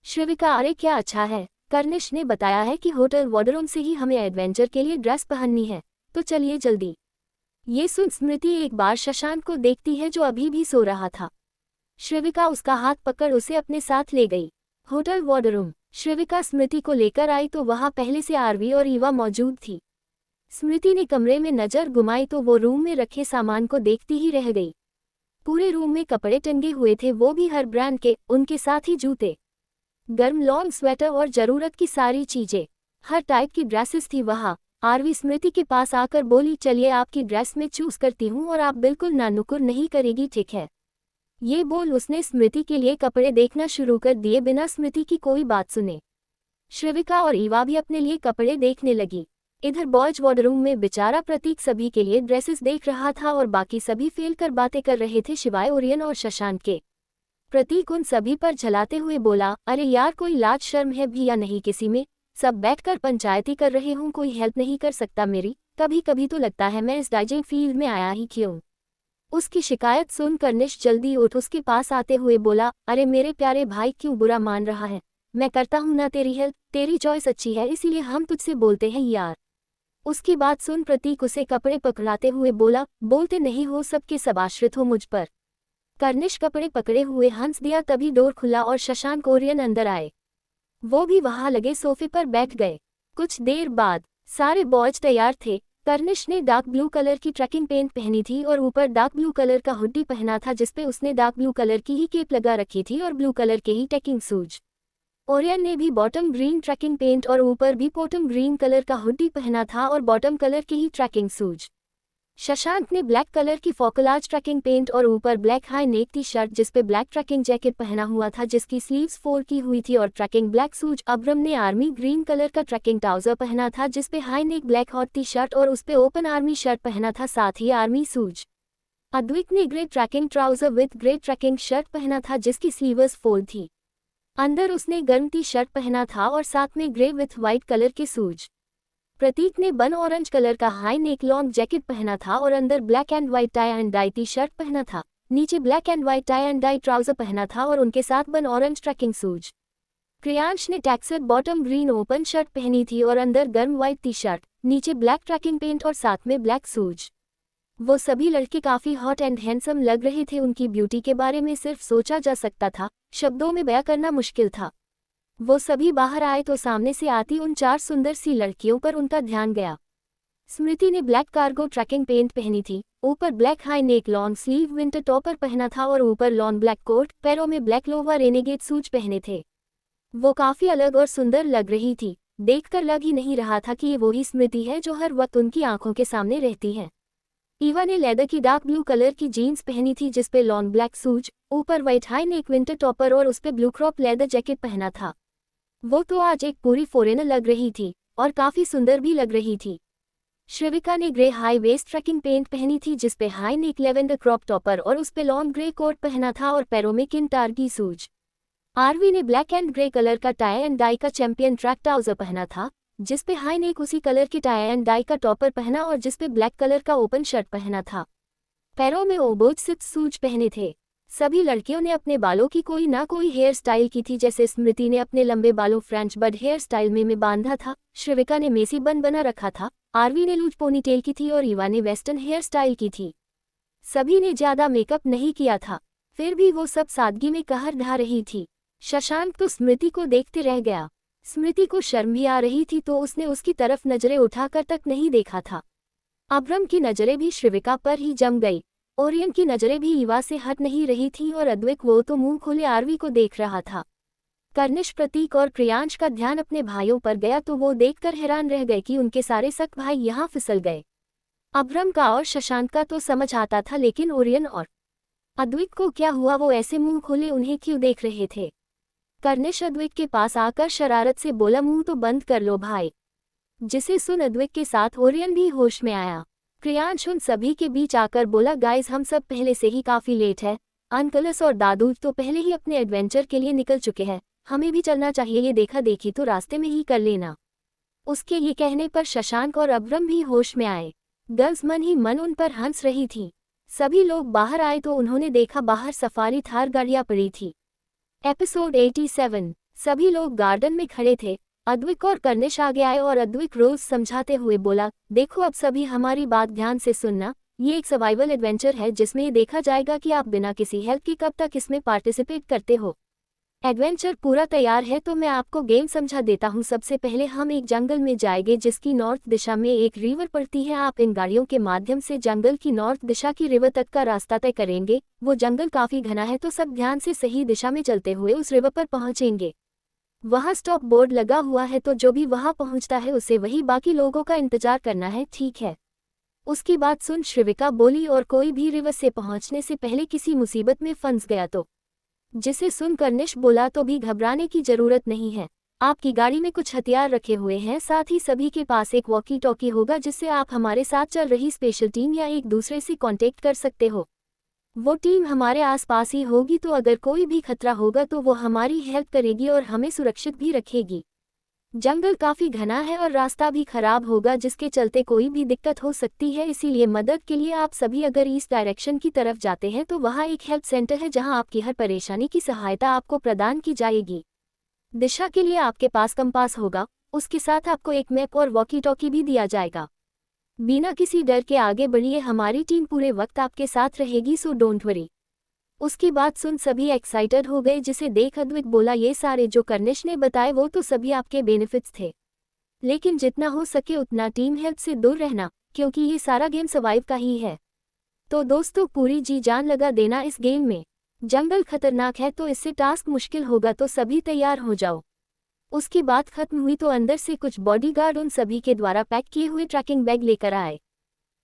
श्रिविका, अरे क्या अच्छा है? कर्निश ने बताया है कि होटल वार्डरोब से ही हमें एडवेंचर के लिए ड्रेस पहननी है, तो चलिए जल्दी। ये सुन स्मृति एक बार शशांक को देखती है जो अभी भी सो रहा था। श्रिविका उसका हाथ पकड़ उसे अपने साथ ले गई। Hotel wardrobe. श्रिविका स्मृति को लेकर आई तो वहां पहले से आरवी और ईवा मौजूद थी। स्मृति ने कमरे में नजर घुमाई तो वो रूम में रखे सामान को देखती ही रह गई। पूरे रूम में कपड़े टंगे हुए थे, वो भी हर ब्रांड के, उनके साथ ही जूते, गर्म लॉन्ग स्वेटर और जरूरत की सारी चीजें, हर टाइप की ड्रेसेस थी वहाँ। आरवी स्मृति के पास आकर बोली, चलिए आपकी ड्रेस में चूज करती हूँ और आप बिल्कुल ना नुकुर नहीं करेगी, ठीक है? ये बोल उसने स्मृति के लिए कपड़े देखना शुरू कर दिए बिना स्मृति की कोई बात सुने। श्रिविका और ईवा भी अपने लिए कपड़े देखने लगी। इधर बॉयज वार्डरूम में बेचारा प्रतीक सभी के लिए ड्रेसेस देख रहा था और बाकी सभी फेल कर बातें कर रहे थे सिवाय ओरियन और शशांक के। प्रतीक उन सभी पर झलाते हुए बोला, अरे यार कोई लाज शर्म है भी या नहीं किसी में? सब बैठकर पंचायती कर रहे हूँ, कोई हेल्प नहीं कर सकता मेरी? कभी कभी तो लगता है मैं इस डाइजिंग फील्ड में आया ही क्यों। उसकी शिकायत सुन कर्निश जल्दी उठ उसके पास आते हुए बोला, अरे मेरे प्यारे भाई क्यों बुरा मान रहा है? मैं करता हूँ ना तेरी हेल्प, तेरी चॉइस अच्छी है इसीलिए हम तुझसे बोलते हैं यार। उसकी बात सुन प्रतीक उसे कपड़े पकड़ाते हुए बोला, बोलते नहीं हो, सबके सब आश्रित हो मुझ पर। कर्निश कपड़े पकड़े हुए हंस दिया, तभी डोर खुला और शशांक ओरियन अंदर आए। वो भी वहां लगे सोफे पर बैठ गए। कुछ देर बाद सारे बॉयज तैयार थे। कर्निश ने डार्क ब्लू कलर की ट्रैकिंग पैंट पहनी थी और ऊपर डार्क ब्लू कलर का हुडी पहना था, जिसपे उसने डार्क ब्लू कलर की ही केप लगा रखी थी और ब्लू कलर के ही ट्रैकिंग शूज। ओरियन ने भी बॉटम ग्रीन ट्रैकिंग पैंट और ऊपर भी बॉटम ग्रीन कलर का हुडी पहना था और बॉटम कलर के ही ट्रैकिंग शूज। शशांक ने ब्लैक कलर की फॉकलाज ट्रैकिंग पैंट और ऊपर black high neck T shirt जिसपे ब्लैक ट्रैकिंग जैकेट पहना हुआ था जिसकी स्लीव्स फोल्ड की हुई थी और ट्रैकिंग ब्लैक शूज। अब्रम ने आर्मी ग्रीन कलर का ट्रैकिंग ट्राउजर पहना था जिसपे हाई नेक ब्लैक हॉट टी शर्ट और उसपे ओपन आर्मी शर्ट पहना था, साथ ही आर्मी शूज। अद्विक ने grey tracking trouser with grey tracking shirt पहना था जिसकी स्लीव्स फोल्ड थी। अंदर उसने गर्म टी शर्ट पहना था और साथ में ग्रे विथ व्हाइट कलर के शूज। प्रतीक ने बन ऑरेंज कलर का हाई नेक लॉन्ग जैकेट पहना था और अंदर black and white tie and dye T shirt पहना था, नीचे black and white tie and dye trouser पहना था और उनके साथ बन ऑरेंज ट्रैकिंग शूज। क्रियांश ने taxer bottom green open shirt पहनी थी और अंदर गर्म व्हाइट टी शर्ट, नीचे ब्लैक ट्रैकिंग पैंट और साथ में ब्लैक शूज। वो सभी लड़के काफी हॉट एंड हैंडसम लग रहे थे। उनकी ब्यूटी के बारे में सिर्फ सोचा जा सकता था, शब्दों में बयां करना मुश्किल था। वो सभी बाहर आए तो सामने से आती उन चार सुंदर सी लड़कियों पर उनका ध्यान गया। स्मृति ने ब्लैक कार्गो ट्रैकिंग पैंट पहनी थी, ऊपर black high neck long sleeve winter topper पहना था और ऊपर लॉन्ग ब्लैक कोट, पैरों में ब्लैक लोवर रेनेगेड शूज पहने थे। वो काफी अलग और सुंदर लग रही थी, देखकर लग ही नहीं रहा था कि ये वही स्मृति है जो हर वक्त उनकी आंखों के सामने रहती है। ईवा ने लेदर की डार्क ब्लू कलर की जीन्स पहनी थी जिसपे लॉन्ग ब्लैक शूज, ऊपर white high neck winter topper और उसपे ब्लू क्रॉप लेदर जैकेट पहना था। वो तो आज एक पूरी फॉरेनर लग रही थी और काफी सुंदर भी लग रही थी। श्रिविका ने grey high waist tracking pant पहनी थी जिसपे high neck lavender crop topper और उसपे लॉन्ग ग्रे कोट पहना था और पैरों में किंटार की शूज। आरवी ने ब्लैक एंड ग्रे कलर का टाई एंड डाई का चैंपियन ट्रैक ट्राउजर पहना था जिसपे हाई नेक उसी कलर की टाई एंड डाई का टॉपर पहना और जिसपे ब्लैक कलर का ओपन शर्ट पहना था। पैरों में ओबोज सिक्स शूज पहने थे। सभी लड़कियों ने अपने बालों की कोई ना कोई हेयर स्टाइल की थी, जैसे स्मृति ने अपने लंबे बालों फ्रेंच बड हेयर स्टाइल में बांधा था, श्रिविका ने मेसी बन बना रखा था, आरवी ने लूज पोनीटेल की थी और ईवा ने वेस्टर्न हेयर स्टाइल की थी। सभी ने ज्यादा मेकअप नहीं किया था, फिर भी वो सब सादगी में कहर ढा रही थी। शशांक तो स्मृति को देखते रह गया। स्मृति को शर्म भी आ रही थी तो उसने उसकी तरफ नजरें उठाकर तक नहीं देखा था। अब्रम की नजरें भी श्रिविका पर ही जम गई। ओरियन की नजरें भी ईवा से हट नहीं रही थीं और अद्विक वो तो मुंह खोले आरवी को देख रहा था। कर्निश, प्रतीक और क्रियांश का ध्यान अपने भाइयों पर गया तो वो देखकर हैरान रह गए कि उनके सारे सक भाई यहाँ फिसल गए। अब्रम का और शशांक का तो समझ आता था, लेकिन ओरियन और अद्विक को क्या हुआ? वो ऐसे मुंह खोले उन्हें क्यों देख रहे थे? कर्निश अद्विक के पास आकर शरारत से बोला, मुंह तो बंद कर लो भाई। जिसे सुन अद्विक के साथ ओरियन भी होश में आया। क्रियांश उन सभी के बीच आकर बोला, गाइस हम सब पहले से ही काफी लेट है। अंकलस और दादू तो पहले ही अपने एडवेंचर के लिए निकल चुके हैं, हमें भी चलना चाहिए, ये देखा देखी तो रास्ते में ही कर लेना। उसके ये कहने पर शशांक और अब्रम भी होश में आए। गर्ल्स मन ही मन उन पर हंस रही थीं। सभी लोग बाहर आए तो उन्होंने देखा बाहर सफारी थार गाड़ियां पड़ी थी। एपिसोड 87। सभी लोग गार्डन में खड़े थे। अद्विक और कर्निश आगे आए और अद्विक रोज समझाते हुए बोला, देखो अब सभी हमारी बात ध्यान से सुनना, ये एक सर्वाइवल एडवेंचर है जिसमें ये देखा जाएगा कि आप बिना किसी हेल्प के कब तक इसमें पार्टिसिपेट करते हो। एडवेंचर पूरा तैयार है तो मैं आपको गेम समझा देता हूँ। सबसे पहले हम एक जंगल में जाएंगे जिसकी नॉर्थ दिशा में एक रिवर पड़ती है। आप इन गाड़ियों के माध्यम से जंगल की नॉर्थ दिशा की रिवर तक का रास्ता तय करेंगे। वो जंगल काफी घना है तो सब ध्यान से सही दिशा में चलते हुए उस रिवर पर पहुंचेंगे। वहाँ स्टॉप बोर्ड लगा हुआ है तो जो भी वहाँ पहुँचता है उसे वही बाकी लोगों का इंतजार करना है, ठीक है? उसकी बात सुन श्रिविका बोली, और कोई भी रिवर से पहुँचने से पहले किसी मुसीबत में फंस गया तो? जिसे सुन कर्निश बोला, तो भी घबराने की जरूरत नहीं है। आपकी गाड़ी में कुछ हथियार रखे हुए हैं, साथ ही सभी के पास एक वॉकी टॉकी होगा जिससे आप हमारे साथ चल रही स्पेशल टीम या एक दूसरे से कांटेक्ट कर सकते हो। वो टीम हमारे आसपास ही होगी तो अगर कोई भी खतरा होगा तो वो हमारी हेल्प करेगी और हमें सुरक्षित भी रखेगी। जंगल काफी घना है और रास्ता भी खराब होगा जिसके चलते कोई भी दिक्कत हो सकती है, इसीलिए मदद के लिए आप सभी अगर ईस्ट डायरेक्शन की तरफ जाते हैं तो वहाँ एक हेल्प सेंटर है जहाँ आपकी हर परेशानी की सहायता आपको प्रदान की जाएगी। दिशा के लिए आपके पास कंपास होगा, उसके साथ आपको एक मैप और वॉकी टॉकी भी दिया जाएगा। बिना किसी डर के आगे बढ़िए, हमारी टीम पूरे वक्त आपके साथ रहेगी, सो डोंट वरी। उसकी बात सुन सभी एक्साइटेड हो गए, जिसे देख अद्विक बोला, ये सारे जो कर्निश ने बताए वो तो सभी आपके बेनिफिट्स थे, लेकिन जितना हो सके उतना टीम हेल्प से दूर रहना, क्योंकि ये सारा गेम सर्वाइव का ही है। तो दोस्तों पूरी जी जान लगा देना इस गेम में। जंगल खतरनाक है तो इससे टास्क मुश्किल होगा, तो सभी तैयार हो जाओ। उसकी बात खत्म हुई तो अंदर से कुछ बॉडीगार्ड उन सभी के द्वारा पैक किए हुए ट्रैकिंग बैग लेकर आए,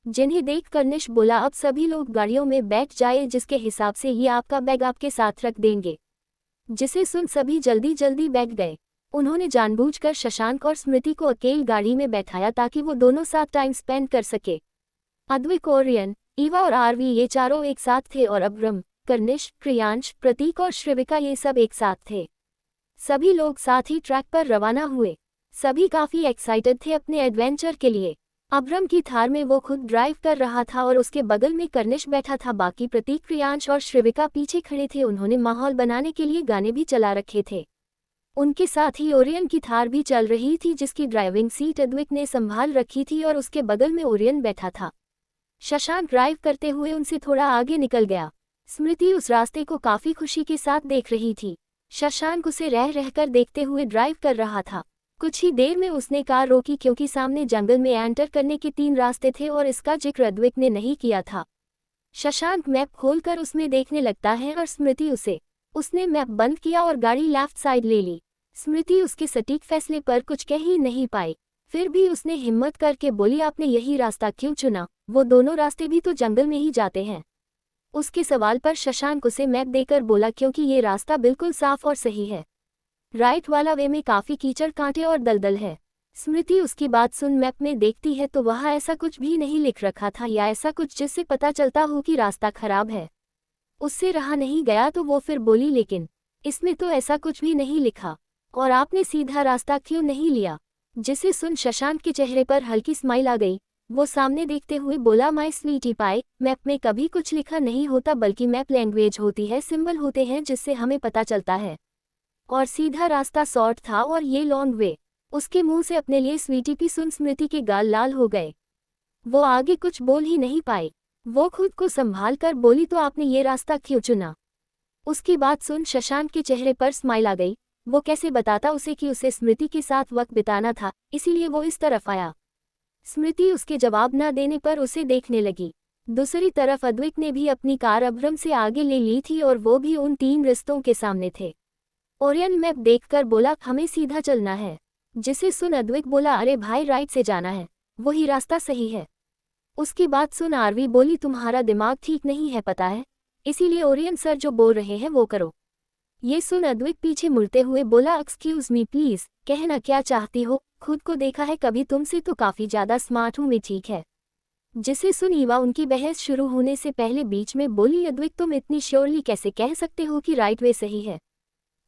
जिन्हें देख कर्निश बोला, अब सभी लोग गाड़ियों में बैठ जाए, जिसके हिसाब से ये आपका बैग आपके साथ रख देंगे। जिसे सुन सभी जल्दी जल्दी बैठ गए। उन्होंने जानबूझकर शशांक और स्मृति को अकेली गाड़ी में बैठाया ताकि वो दोनों साथ टाइम स्पेंड कर सके। अद्विक, ओरियन, ईवा और आरवी ये चारों एक साथ थे और अब्रम, कर्निश, क्रियांश, प्रतीक और श्रिविका ये सब एक साथ थे। सभी लोग साथ ही ट्रैक पर रवाना हुए। सभी काफी एक्साइटेड थे अपने एडवेंचर के लिए। अब्रम की थार में वो खुद ड्राइव कर रहा था और उसके बगल में कर्निश बैठा था। बाकी प्रतीक, क्रियांश और श्रिविका पीछे खड़े थे। उन्होंने माहौल बनाने के लिए गाने भी चला रखे थे। उनके साथ ही ओरियन की थार भी चल रही थी जिसकी ड्राइविंग सीट अद्विक ने संभाल रखी थी और उसके बगल में ओरियन बैठा था। शशांक ड्राइव करते हुए उनसे थोड़ा आगे निकल गया। स्मृति उस रास्ते को काफी खुशी के साथ देख रही थी। शशांक उसे रह रहकर देखते हुए ड्राइव कर रहा था। कुछ ही देर में उसने कार रोकी क्योंकि सामने जंगल में एंटर करने के 3 रास्ते थे और इसका जिक्र अद्विक ने नहीं किया था। शशांक मैप खोलकर उसमें देखने लगता है और स्मृति उसने मैप बंद किया और गाड़ी लेफ्ट साइड ले ली। स्मृति उसके सटीक फैसले पर कुछ कह ही नहीं पाई, फिर भी उसने हिम्मत करके बोली, आपने यही रास्ता क्यों चुना? वो दोनों रास्ते भी तो जंगल में ही जाते हैं। उसके सवाल पर शशांक उसे मैप देकर बोला, क्योंकि ये रास्ता बिल्कुल साफ और सही है। राइट वाला वे में काफी कीचड़, कांटे और दलदल है। स्मृति उसकी बात सुन मैप में देखती है तो वहाँ ऐसा कुछ भी नहीं लिख रखा था या ऐसा कुछ जिससे पता चलता हो कि रास्ता खराब है। उससे रहा नहीं गया तो वो फिर बोली, लेकिन इसमें तो ऐसा कुछ भी नहीं लिखा, और आपने सीधा रास्ता क्यों नहीं लिया? जिसे सुन शशांक के चेहरे पर हल्की स्माइल आ गई। वो सामने देखते हुए बोला, माय स्वीटी पाई, मैप में कभी कुछ लिखा नहीं होता, बल्कि मैप लैंग्वेज होती है, सिंबल होते हैं जिससे हमें पता चलता है। और सीधा रास्ता शॉर्ट था और ये लॉन्ग वे। उसके मुंह से अपने लिए स्वीटी पी सुन स्मृति के गाल लाल हो गए। वो आगे कुछ बोल ही नहीं पाई। वो खुद को संभाल कर बोली, तो आपने ये रास्ता क्यों चुना? उसकी बात सुन शशांक के चेहरे पर स्माइल आ गई। वो कैसे बताता उसे कि उसे स्मृति के साथ वक्त बिताना था, इसीलिए वो इस तरफ आया। स्मृति उसके जवाब न देने पर उसे देखने लगी। दूसरी तरफ अद्विक ने भी अपनी कार अब्रम से आगे ले ली थी और वो भी उन 3 रिश्तों के सामने थे। ओरियन मैप देखकर बोला, हमें सीधा चलना है। जिसे सुन अद्विक बोला, अरे भाई राइट से जाना है, वही रास्ता सही है। उसकी बात सुन आरवी बोली, तुम्हारा दिमाग ठीक नहीं है पता है, इसीलिए ओरियन सर जो बोल रहे हैं वो करो। ये सुन अद्विक पीछे मुड़ते हुए बोला, एक्सक्यूज मी प्लीज, कहना क्या चाहती हो? खुद को देखा है कभी तुमसे तो काफी ज्यादा स्मार्ट हूँ मैं, ठीक है? जिसे सुन ईवा उनकी बहस शुरू होने से पहले बीच में बोली, अद्विक तुम इतनी श्योरली कैसे कह सकते हो कि राइट वे सही है?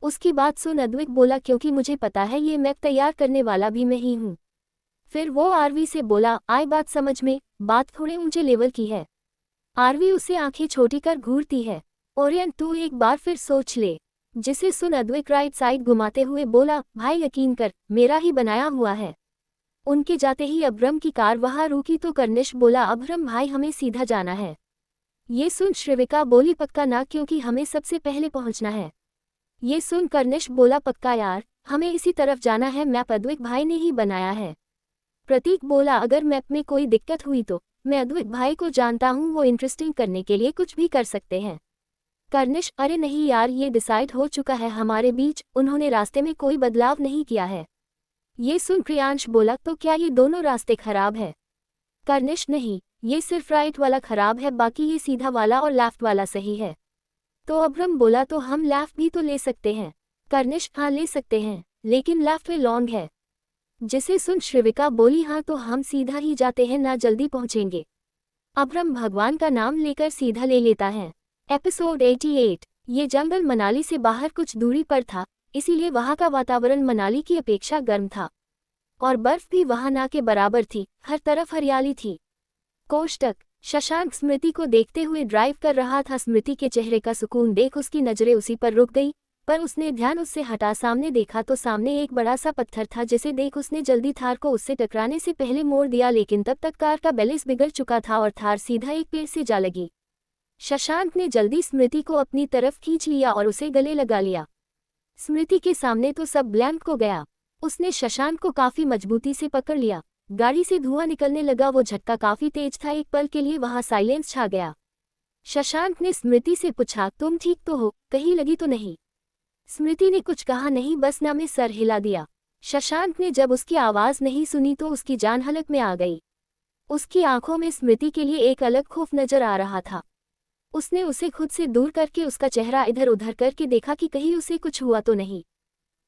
उसकी बात सुन अद्विक बोला, क्योंकि मुझे पता है ये मैप तैयार करने वाला भी मैं ही हूँ। फिर वो आरवी से बोला, आई बात समझ में, बात थोड़े ऊंचे लेवल की है। आरवी उसे आंखें छोटी कर घूरती है। ओरियन तू एक बार फिर सोच ले। जिसे सुन अद्विक राइट साइड घुमाते हुए बोला, भाई यकीन कर, मेरा ही बनाया हुआ है। उनके जाते ही अब्रम की कार वहां रुकी तो कर्निश बोला, अब्रम भाई हमें सीधा जाना है। ये सुन श्रिविका बोली, पक्का ना, क्योंकि हमें सबसे पहले पहुंचना है। ये सुन कर्निश बोला, पक्का यार, हमें इसी तरफ जाना है, मैप अद्विक भाई ने ही बनाया है। प्रतीक बोला, अगर मैप में कोई दिक्कत हुई तो मैं अद्विक भाई को जानता हूँ, वो इंटरेस्टिंग करने के लिए कुछ भी कर सकते हैं। कर्निश, अरे नहीं यार, ये डिसाइड हो चुका है हमारे बीच, उन्होंने रास्ते में कोई बदलाव नहीं किया है। ये सुन प्रियांश बोला, तो क्या ये दोनों रास्ते खराब है? कर्निश, नहीं, ये सिर्फ राइट वाला खराब है, बाकी ये सीधा वाला और लेफ्ट वाला सही है। तो अब्रम बोला, तो हम लेफ्ट भी तो ले सकते हैं। कर्निश, हाँ ले सकते हैं, लेकिन लेफ्ट वे लॉन्ग है। जिसे सुन श्रिविका बोली, हाँ तो हम सीधा ही जाते हैं ना, जल्दी पहुंचेंगे। अब्रम भगवान का नाम लेकर सीधा ले लेता है। एपिसोड 88। ये जंगल मनाली से बाहर कुछ दूरी पर था, इसीलिए वहां का वातावरण मनाली की अपेक्षा गर्म था। और बर्फ भी वहां ना के बराबर थी, हर तरफ हरियाली थी। कोष्टक। शशांक स्मृति को देखते हुए ड्राइव कर रहा था। स्मृति के चेहरे का सुकून देख उसकी नजरें उसी पर रुक गई, पर उसने ध्यान उससे हटा सामने देखा तो सामने एक बड़ा सा पत्थर था, जिसे देख उसने जल्दी थार को उससे टकराने से पहले मोड़ दिया, लेकिन तब तक कार का बैलेंस बिगड़ चुका था और थार सीधा एक पेड़ से जा लगी। शशांक ने जल्दी स्मृति को अपनी तरफ खींच लिया और उसे गले लगा लिया। स्मृति के सामने तो सब ब्लैंक हो गया। उसने शशांक को काफी मजबूती से पकड़ लिया। गाड़ी से धुआं निकलने लगा, वो झटका काफी तेज था, एक पल के लिए वहां साइलेंस छा गया। शशांक ने स्मृति से पूछा, तुम ठीक तो हो, कहीं लगी तो नहीं? स्मृति ने कुछ कहा नहीं, बस ना में सर हिला दिया। शशांक ने जब उसकी आवाज नहीं सुनी तो उसकी जान हलक में आ गई। उसकी आंखों में स्मृति के लिए एक अलग खौफ नजर आ रहा था। उसने उसे खुद से दूर करके उसका चेहरा इधर उधर करके देखा कि कहीं उसे कुछ हुआ तो नहीं।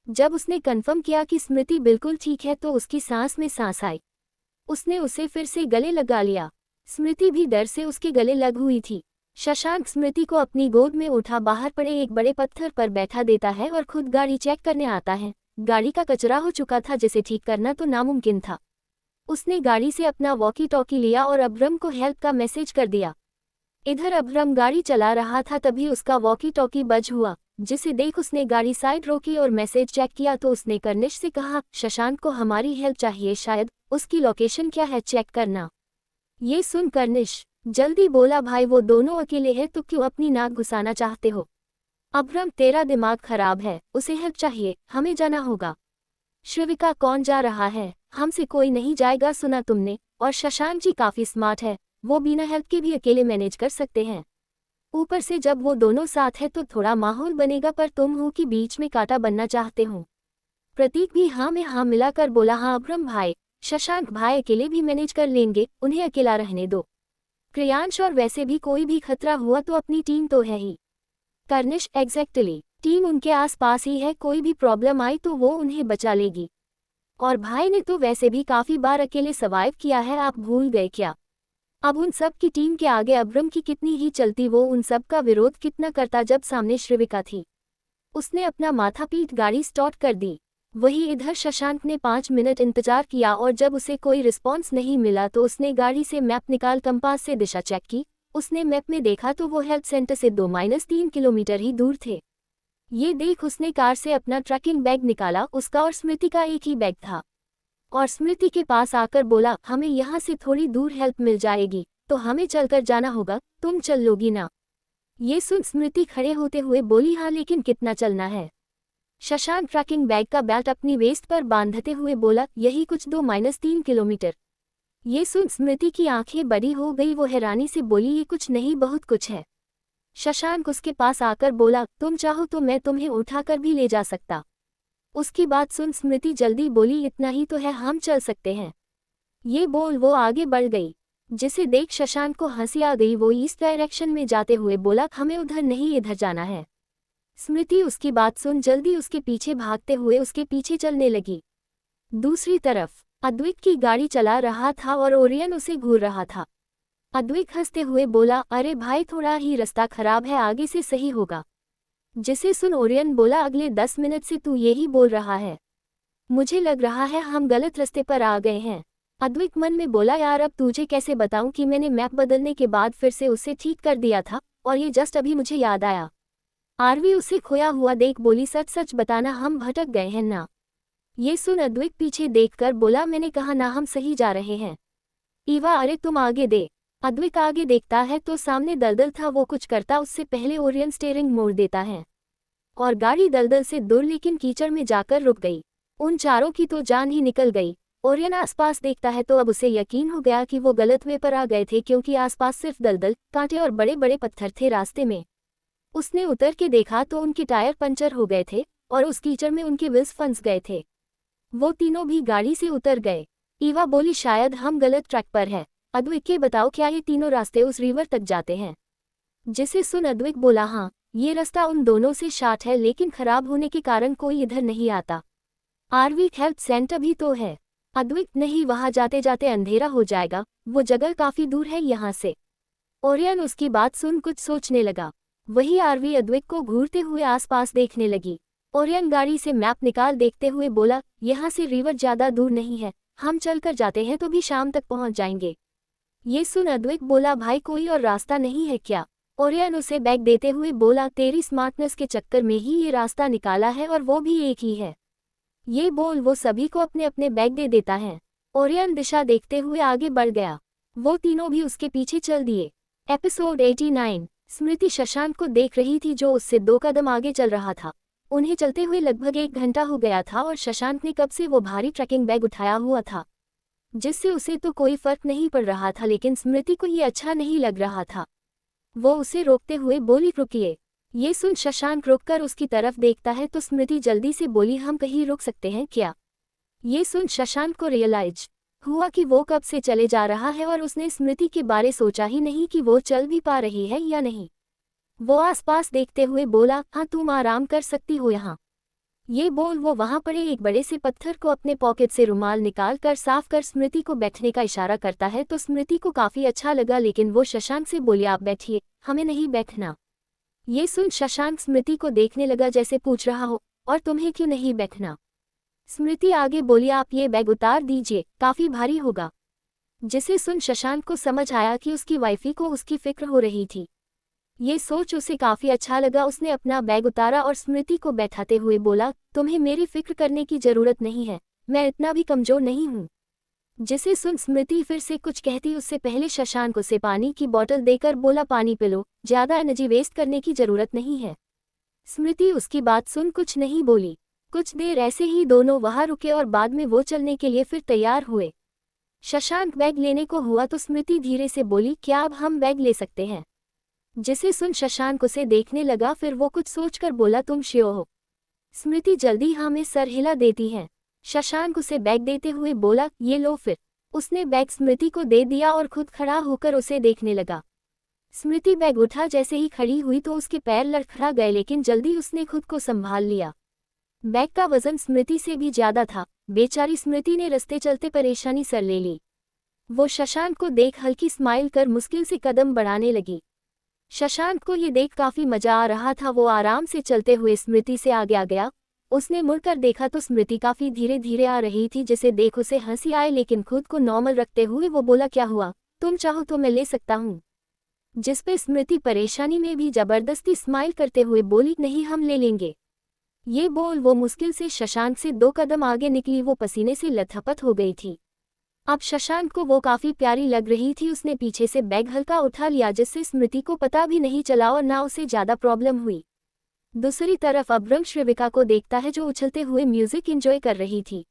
जब उसने कन्फर्म किया कि स्मृति बिल्कुल ठीक है तो उसकी सांस में सांस आई। उसने उसे फिर से गले लगा लिया। स्मृति भी डर से उसके गले लग हुई थी। शशांक स्मृति को अपनी गोद में उठा बाहर पड़े एक बड़े पत्थर पर बैठा देता है और खुद गाड़ी चेक करने आता है। गाड़ी का कचरा हो चुका था, जिसे ठीक करना तो नामुमकिन था। उसने गाड़ी से अपना वॉकी टॉकी लिया और अब्रम को हेल्प का मैसेज कर दिया। इधर अब्रम गाड़ी चला रहा था, तभी उसका वॉकी टॉकी बज हुआ, जिसे देख उसने गाड़ी साइड रोकी और मैसेज चेक किया तो उसने कर्निश से कहा, शशांक को हमारी हेल्प चाहिए, शायद उसकी लोकेशन क्या है चेक करना। ये सुन कर्निश जल्दी बोला, भाई वो दोनों अकेले हैं तो क्यों अपनी नाक घुसाना चाहते हो? अब्रम, तेरा दिमाग खराब है, उसे हेल्प चाहिए, हमें जाना होगा। श्रिविका, कौन जा रहा है? हमसे कोई नहीं जाएगा, सुना तुमने? और शशांक जी काफी स्मार्ट है, वो बिना हेल्प के भी अकेले मैनेज कर सकते हैं। ऊपर से जब वो दोनों साथ है तो थोड़ा माहौल बनेगा, पर तुम हो कि बीच में कांटा बनना चाहते हो? प्रतीक भी हाँ में हाँ मिलाकर बोला, हाँ अब्रम भाई, शशांक भाई अकेले भी मैनेज कर लेंगे, उन्हें अकेला रहने दो। प्रियांश, और वैसे भी कोई भी खतरा हुआ तो अपनी टीम तो है ही। कर्निश, एग्जैक्टली, टीम उनके आसपास ही है, कोई भी प्रॉब्लम आई तो वो उन्हें बचा लेगी। और भाई ने तो वैसे भी काफी बार अकेले सर्वाइव किया है, आप भूल गए क्या? अब उन सब की टीम के आगे अब्रम की कितनी ही चलती, वो उन सब का विरोध कितना करता जब सामने श्रिविका थी। उसने अपना माथा पीट गाड़ी स्टार्ट कर दी। वही इधर शशांक ने 5 मिनट इंतजार किया और जब उसे कोई रिस्पॉन्स नहीं मिला तो उसने गाड़ी से मैप निकाल कंपास से दिशा चेक की। उसने मैप में देखा तो वो हेल्थ सेंटर से 2-3 किलोमीटर ही दूर थे। ये देख उसने कार से अपना ट्रैकिंग बैग निकाला, उसका और स्मृति का एक ही बैग था। और स्मृति के पास आकर बोला, हमें यहाँ से थोड़ी दूर हेल्प मिल जाएगी, तो हमें चलकर जाना होगा, तुम चल लोगी ना? ये सुन स्मृति खड़े होते हुए बोली, हाँ लेकिन कितना चलना है? शशांक ट्रैकिंग बैग का बेल्ट अपनी वेस्ट पर बांधते हुए बोला, यही कुछ 2-3 किलोमीटर। ये सुन स्मृति की आंखें बड़ी हो गई, वो हैरानी से बोली, ये कुछ नहीं बहुत कुछ है। शशांक उसके पास आकर बोला, तुम चाहो तो मैं तुम्हें उठाकर भी ले जा सकता। उसकी बात सुन स्मृति जल्दी बोली, इतना ही तो है, हम चल सकते हैं। ये बोल वो आगे बढ़ गई। जिसे देख शशांक को हंसी आ गई। वो ईस्ट डायरेक्शन में जाते हुए बोला, हमें उधर नहीं इधर जाना है। स्मृति उसकी बात सुन जल्दी उसके पीछे भागते हुए उसके पीछे चलने लगी। दूसरी तरफ अद्विक की गाड़ी चला रहा था और ओरियन उसे घूर रहा था। अद्विक हंसते हुए बोला, अरे भाई थोड़ा ही रास्ता खराब है, आगे से सही होगा। जिसे सुन ओरियन बोला, अगले 10 मिनट से तू यही बोल रहा है, मुझे लग रहा है हम गलत रास्ते पर आ गए हैं। अद्विक मन में बोला, यार अब तुझे कैसे बताऊं कि मैंने मैप बदलने के बाद फिर से उसे ठीक कर दिया था और ये जस्ट अभी मुझे याद आया। आरवी उसे खोया हुआ देख बोली, सच सच बताना हम भटक गए हैं ना। ये सुन अद्विक पीछे देखकर बोला, मैंने कहा ना हम सही जा रहे हैं। ईवा, अरे तुम आगे दे। अद्विक आगे देखता है तो सामने दलदल था। वो कुछ करता उससे पहले ओरियन स्टीयरिंग मोड़ देता है और गाड़ी दलदल से दूर लेकिन कीचड़ में जाकर रुक गई। उन चारों की तो जान ही निकल गई। ओरियन आसपास देखता है तो अब उसे यकीन हो गया कि वो गलत वे पर आ गए थे, क्योंकि आसपास सिर्फ दलदल, कांटे और बड़े बड़े पत्थर थे रास्ते में। उसने उतर के देखा तो उनके टायर पंचर हो गए थे और उस कीचड़ में उनके व्हील्स फंस गए थे। वो तीनों भी गाड़ी से उतर गए। ईवा बोली, शायद हम गलत ट्रैक पर हैं। अद्विक के बताओ, क्या ये तीनों रास्ते उस रिवर तक जाते हैं? जिसे सुन अद्विक बोला, हाँ ये रास्ता उन दोनों से शार्ट है, लेकिन खराब होने के कारण कोई इधर नहीं आता। आरवी हेल्थ सेंटर भी तो है। अद्विक, नहीं वहां जाते जाते अंधेरा हो जाएगा, वो जगह काफी दूर है यहाँ से। ओरियन उसकी बात सुन कुछ सोचने लगा। वही आरवी अद्विक को घूरते हुए आसपास देखने लगी। ओरियन गाड़ी से मैप निकाल देखते हुए बोला, यहाँ से रिवर ज्यादा दूर नहीं है, हम चलकर जाते हैं तो भी शाम तक पहुँच जाएंगे। ये सुन अद्विक बोला, भाई कोई और रास्ता नहीं है क्या? ओरियन उसे बैग देते हुए बोला, तेरी स्मार्टनेस के चक्कर में ही ये रास्ता निकाला है और वो भी एक ही है। ये बोल वो सभी को अपने अपने बैग दे देता है। ओरियन दिशा देखते हुए आगे बढ़ गया। वो तीनों भी उसके पीछे चल दिए। एपिसोड 89। स्मृति शशांक को देख रही थी जो उससे 2 कदम आगे चल रहा था। उन्हें चलते हुए लगभग 1 घंटा हो गया था और शशांक ने कब से वो भारी ट्रैकिंग बैग उठाया हुआ था, जिससे उसे तो कोई फर्क नहीं पड़ रहा था, लेकिन स्मृति को ये अच्छा नहीं लग रहा था। वो उसे रोकते हुए बोली, रुकिए। ये सुन शशांक रुककर उसकी तरफ देखता है तो स्मृति जल्दी से बोली, हम कहीं रुक सकते हैं क्या? ये सुन शशांक को रियलाइज हुआ कि वो कब से चले जा रहा है और उसने स्मृति के बारे सोचा ही नहीं कि वो चल भी पा रही है या नहीं। वो आसपास देखते हुए बोला, हाँ तुम आराम कर सकती हो यहाँ। ये बोल वो वहां पड़े एक बड़े से पत्थर को अपने पॉकेट से रुमाल निकाल कर साफ कर स्मृति को बैठने का इशारा करता है तो स्मृति को काफी अच्छा लगा, लेकिन वो शशांक से बोली, आप बैठिए, हमें नहीं बैठना। ये सुन शशांक स्मृति को देखने लगा जैसे पूछ रहा हो, और तुम्हें क्यों नहीं बैठना? स्मृति आगे बोली, आप ये बैग उतार दीजिए, काफी भारी होगा। जिसे सुन शशांक को समझ आया कि उसकी वाइफी को उसकी फिक्र हो रही थी। ये सोच उसे काफी अच्छा लगा। उसने अपना बैग उतारा और स्मृति को बैठाते हुए बोला, तुम्हें मेरी फिक्र करने की जरूरत नहीं है, मैं इतना भी कमजोर नहीं हूँ। जिसे सुन स्मृति फिर से कुछ कहती उससे पहले शशांक उसे पानी की बोतल देकर बोला, पानी पी लो, ज्यादा एनर्जी वेस्ट करने की जरूरत नहीं है। स्मृति उसकी बात सुन कुछ नहीं बोली। कुछ देर ऐसे ही दोनों वहां रुके और बाद में वो चलने के लिए फिर तैयार हुए। शशांक बैग लेने को हुआ तो स्मृति धीरे से बोली, क्या अब हम बैग ले सकते हैं? जिसे सुन शशांक उसे देखने लगा, फिर वो कुछ सोचकर बोला, तुम श्योर हो? स्मृति जल्दी हाँ में सर हिला देती है। शशांक उसे बैग देते हुए बोला, ये लो। फिर उसने बैग स्मृति को दे दिया और खुद खड़ा होकर उसे देखने लगा। स्मृति बैग उठा जैसे ही खड़ी हुई तो उसके पैर लड़खड़ा गए, लेकिन जल्दी उसने खुद को संभाल लिया। बैग का वजन स्मृति से भी ज्यादा था। बेचारी स्मृति ने रास्ते चलते परेशानी सर ले ली। वो शशांक को देख हल्की स्माइल कर मुश्किल से कदम बढ़ाने लगी। शशांक को ये देख काफी मजा आ रहा था। वो आराम से चलते हुए स्मृति से आगे आ गया। उसने मुड़कर देखा तो स्मृति काफी धीरे धीरे आ रही थी, जिसे देख उसे हंसी आए, लेकिन खुद को नॉर्मल रखते हुए वो बोला, क्या हुआ? तुम चाहो तो मैं ले सकता हूँ। जिस पे स्मृति परेशानी में भी जबरदस्ती स्माइल करते हुए बोली, नहीं हम ले लेंगे। ये बोल वो मुश्किल से शशांक से 2 कदम आगे निकली। वो पसीने से लथपथ हो गई थी। अब शशांक को वो काफी प्यारी लग रही थी। उसने पीछे से बैग हल्का उठा लिया, जिससे स्मृति को पता भी नहीं चला और ना उसे ज्यादा प्रॉब्लम हुई। दूसरी तरफ अब्रम श्रीविका को देखता है जो उछलते हुए म्यूजिक एंजॉय कर रही थी।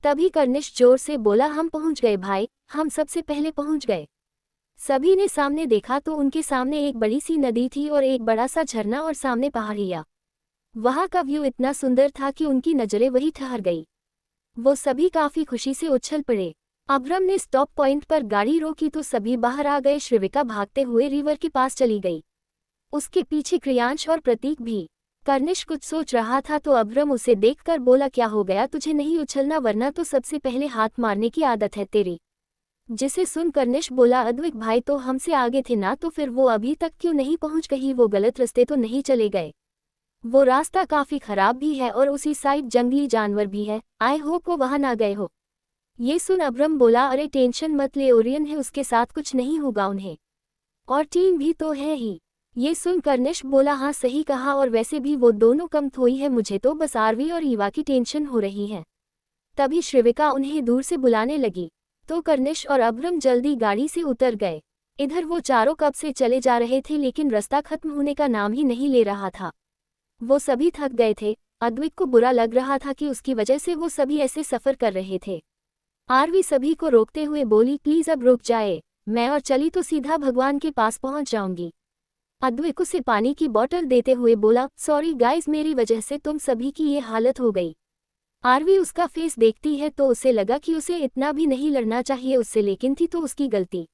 तभी कर्निश जोर से बोला, हम पहुंच गए भाई, हम सबसे पहले पहुंच गए। सभी ने सामने देखा तो उनके सामने एक बड़ी सी नदी थी और एक बड़ा सा झरना और सामने पहाड़ियां। वहां का व्यू इतना सुंदर था कि उनकी नजरें वहीं ठहर गई। वो सभी काफी खुशी से उछल पड़े। अब्रम ने स्टॉप पॉइंट पर गाड़ी रोकी तो सभी बाहर आ गए। श्रीविका भागते हुए रिवर के पास चली गई। उसके पीछे क्रियांश और प्रतीक भी। कर्निश कुछ सोच रहा था तो अब्रम उसे देखकर बोला, क्या हो गया तुझे, नहीं उछलना वरना तो सबसे पहले हाथ मारने की आदत है तेरी। जिसे सुन कर्निश बोला, अद्विक भाई तो हमसे आगे थे ना, तो फिर वो अभी तक क्यों नहीं पहुंच, कहीं वो गलत रास्ते तो नहीं चले गए। वो रास्ता काफी खराब भी है और उसी साइड जंगली जानवर भी है, आई होप वो वहां ना गए हो। ये सुन अब्रम बोला, अरे टेंशन मत ले, ओरियन है उसके साथ कुछ नहीं होगा उन्हें, और टीम भी तो है ही। ये सुन कर्निश बोला, हाँ सही कहा, और वैसे भी वो दोनों कम थोड़ी है, मुझे तो बस आरवी और ईवा की टेंशन हो रही है। तभी श्रिविका उन्हें दूर से बुलाने लगी तो कर्निश और अब्रम जल्दी गाड़ी से उतर गए। इधर वो चारों कब से चले जा रहे थे लेकिन रास्ता खत्म होने का नाम ही नहीं ले रहा था। वो सभी थक गए थे। अद्विक को बुरा लग रहा था कि उसकी वजह से वो सभी ऐसे सफर कर रहे थे। आरवी सभी को रोकते हुए बोली, प्लीज अब रुक जाए, मैं और चली तो सीधा भगवान के पास पहुंच जाऊंगी। अद्विक उसे पानी की बोतल देते हुए बोला, सॉरी गाइस, मेरी वजह से तुम सभी की ये हालत हो गई। आरवी उसका फेस देखती है तो उसे लगा कि उसे इतना भी नहीं लड़ना चाहिए उससे, लेकिन थी तो उसकी गलती।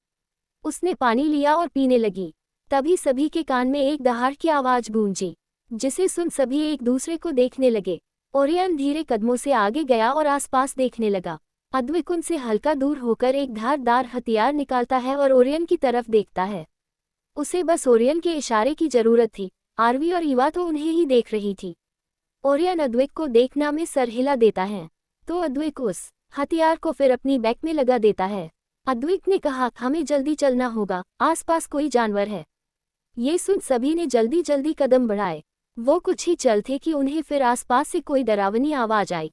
उसने पानी लिया और पीने लगी। तभी सभी के कान में एक दहाड़ की आवाज गूंजी, जिसे सुन सभी एक दूसरे को देखने लगे। ओरियन धीरे कदमों से आगे गया और आसपास देखने लगा। अद्विक उनसे हल्का दूर होकर एक धारदार हथियार निकालता है और ओरियन की तरफ देखता है। उसे बस ओरियन के इशारे की जरूरत थी। आरवी और ईवा तो उन्हें ही देख रही थी। ओरियन अद्विक को देखना में सर हिला देता है तो अद्विक उस हथियार को फिर अपनी बैक में लगा देता है। अद्विक ने कहा, हमें जल्दी चलना होगा, आसपास कोई जानवर है। ये सुन सभी ने जल्दी जल्दी कदम बढ़ाए। वो कुछ ही चल थे कि उन्हें फिर आसपास से कोई डरावनी आवाज आई।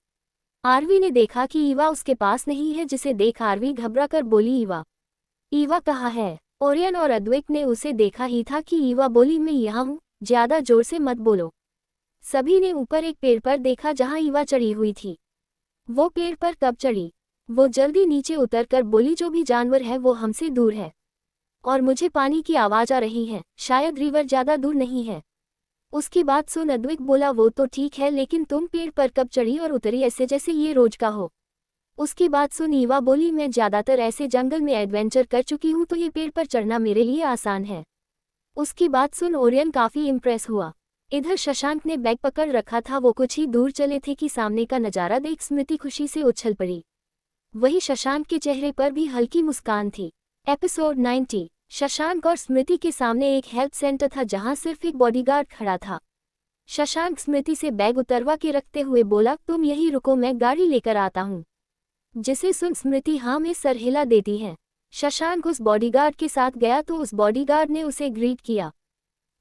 आरवी ने देखा कि ईवा उसके पास नहीं है, जिसे देख आरवी घबरा कर बोली, ईवा। ईवा कहाँ है? ओरियन और अद्विक ने उसे देखा ही था कि ईवा बोली, मैं यहाँ हूँ, ज्यादा जोर से मत बोलो। सभी ने ऊपर एक पेड़ पर देखा जहाँ ईवा चढ़ी हुई थी। वो पेड़ पर कब चढ़ी? वो जल्दी नीचे उतरकर बोली, जो भी जानवर है वो हमसे दूर है और मुझे पानी की आवाज आ रही है, शायद रिवर ज्यादा दूर नहीं है। उसकी बात सुन अद्विक बोला, वो तो ठीक है, लेकिन तुम पेड़ पर कब चढ़ी और उतरी ऐसे जैसे ये रोज का हो। उसकी बात सुन ईवा बोली, मैं ज्यादातर ऐसे जंगल में एडवेंचर कर चुकी हूँ तो ये पेड़ पर चढ़ना मेरे लिए आसान है। उसकी बात सुन ओरियन काफी इम्प्रेस हुआ। इधर शशांक ने बैग पकड़ रखा था। वो कुछ ही दूर चले थे कि सामने का नजारा देख स्मृति खुशी से उछल पड़ी। वही शशांक के चेहरे पर भी हल्की मुस्कान थी। एपिसोड 90। शशांक और स्मृति के सामने एक हेल्थ सेंटर था जहां सिर्फ एक बॉडीगार्ड खड़ा था। शशांक स्मृति से बैग उतरवा के रखते हुए बोला, तुम यहीं रुको, मैं गाड़ी लेकर आता हूँ। जिसे सुन स्मृति हाँ में सर हिला देती है। शशांक उस बॉडीगार्ड के साथ गया तो उस बॉडीगार्ड ने उसे ग्रीट किया।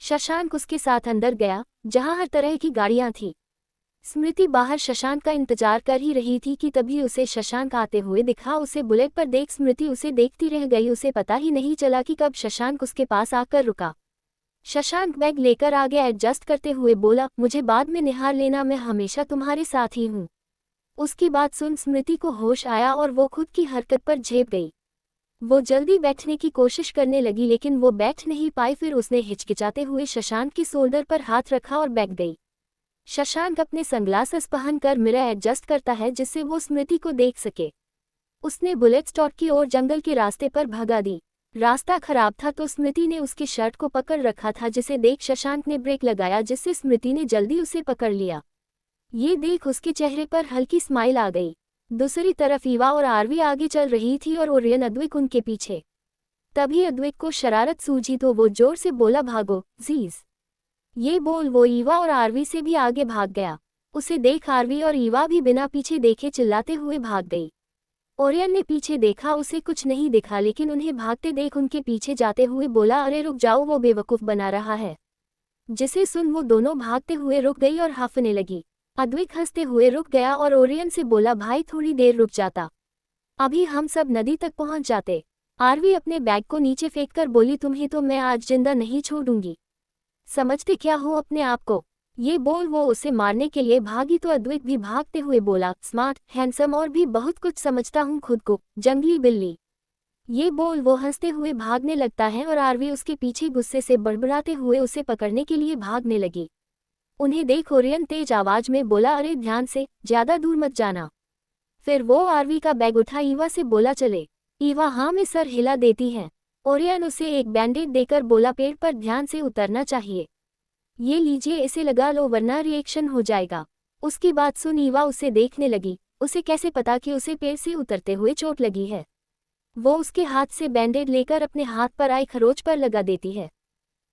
शशांक उसके साथ अंदर गया जहां हर तरह की गाड़ियां थी। स्मृति बाहर शशांक का इंतजार कर ही रही थी कि तभी उसे शशांक आते हुए दिखा। उसे बुलेट पर देख स्मृति उसे देखती रह गई। उसे पता ही नहीं चला कि कब शशांक उसके पास आकर रुका। शशांक बैग लेकर आगे एडजस्ट करते हुए बोला, मुझे बाद में निहार लेना, मैं हमेशा तुम्हारे साथ ही हूँ। उसकी बात सुन स्मृति को होश आया और वो खुद की हरकत पर झेप गई। वो जल्दी बैठने की कोशिश करने लगी लेकिन वो बैठ नहीं पाई। फिर उसने हिचकिचाते हुए शशांक की शोल्डर पर हाथ रखा और बैठ गई। शशांक अपने सनग्लासेस पहनकर मिरर एडजस्ट करता है जिससे वो स्मृति को देख सके। उसने बुलेट स्टॉप की ओर जंगल के रास्ते पर भगा दी। रास्ता खराब था तो स्मृति ने उसकी शर्ट को पकड़ रखा था, जिसे देख शशांक ने ब्रेक लगाया जिससे स्मृति ने जल्दी उसे पकड़ लिया। ये देख उसके चेहरे पर हल्की स्माइल आ गई। दूसरी तरफ ईवा और आरवी आगे चल रही थी और ओरियन अद्विक उनके पीछे। तभी अद्विक को शरारत सूझी तो वो जोर से बोला, भागो जीज। ये बोल वो ईवा और आरवी से भी आगे भाग गया। उसे देख आरवी और ईवा भी बिना पीछे देखे चिल्लाते हुए भाग गई। ओरियन ने पीछे देखा, उसे कुछ नहीं दिखा लेकिन उन्हें भागते देख उनके पीछे जाते हुए बोला, अरे रुक जाओ, वो बेवकूफ बना रहा है। जिसे सुन वो दोनों भागते हुए रुक गई और हांफने लगी। अद्विक हंसते हुए रुक गया और ओरियन से बोला, भाई थोड़ी देर रुक जाता, अभी हम सब नदी तक पहुंच जाते। आरवी अपने बैग को नीचे फेंककर बोली, तुम्हें तो मैं आज जिंदा नहीं छोड़ूंगी, समझते क्या हो अपने आप को। ये बोल वो उसे मारने के लिए भागी तो अद्विक भी भागते हुए बोला, स्मार्ट, हैंडसम और भी बहुत कुछ समझता हूँ खुद को, जंगली बिल्ली। ये बोल वो हंसते हुए भागने लगता है और आरवी उसके पीछे गुस्से से बड़बड़ाते हुए उसे पकड़ने के लिए भागने लगी। उन्हें देख ओरियन तेज आवाज में बोला, अरे ध्यान से, ज्यादा दूर मत जाना। फिर वो आरवी का बैग उठा ईवा से बोला, चले। ईवा हाँ में सर हिला देती है। ओरियन उसे एक बैंडेड देकर बोला, पेड़ पर ध्यान से उतरना चाहिए। ये लीजिए, इसे लगा लो वरना रिएक्शन हो जाएगा। उसकी बात सुन ईवा उसे देखने लगी। उसे कैसे पता कि उसे पेड़ से उतरते हुए चोट लगी है। वो उसके हाथ से बैंडेड लेकर अपने हाथ पर आई खरोच पर लगा देती है।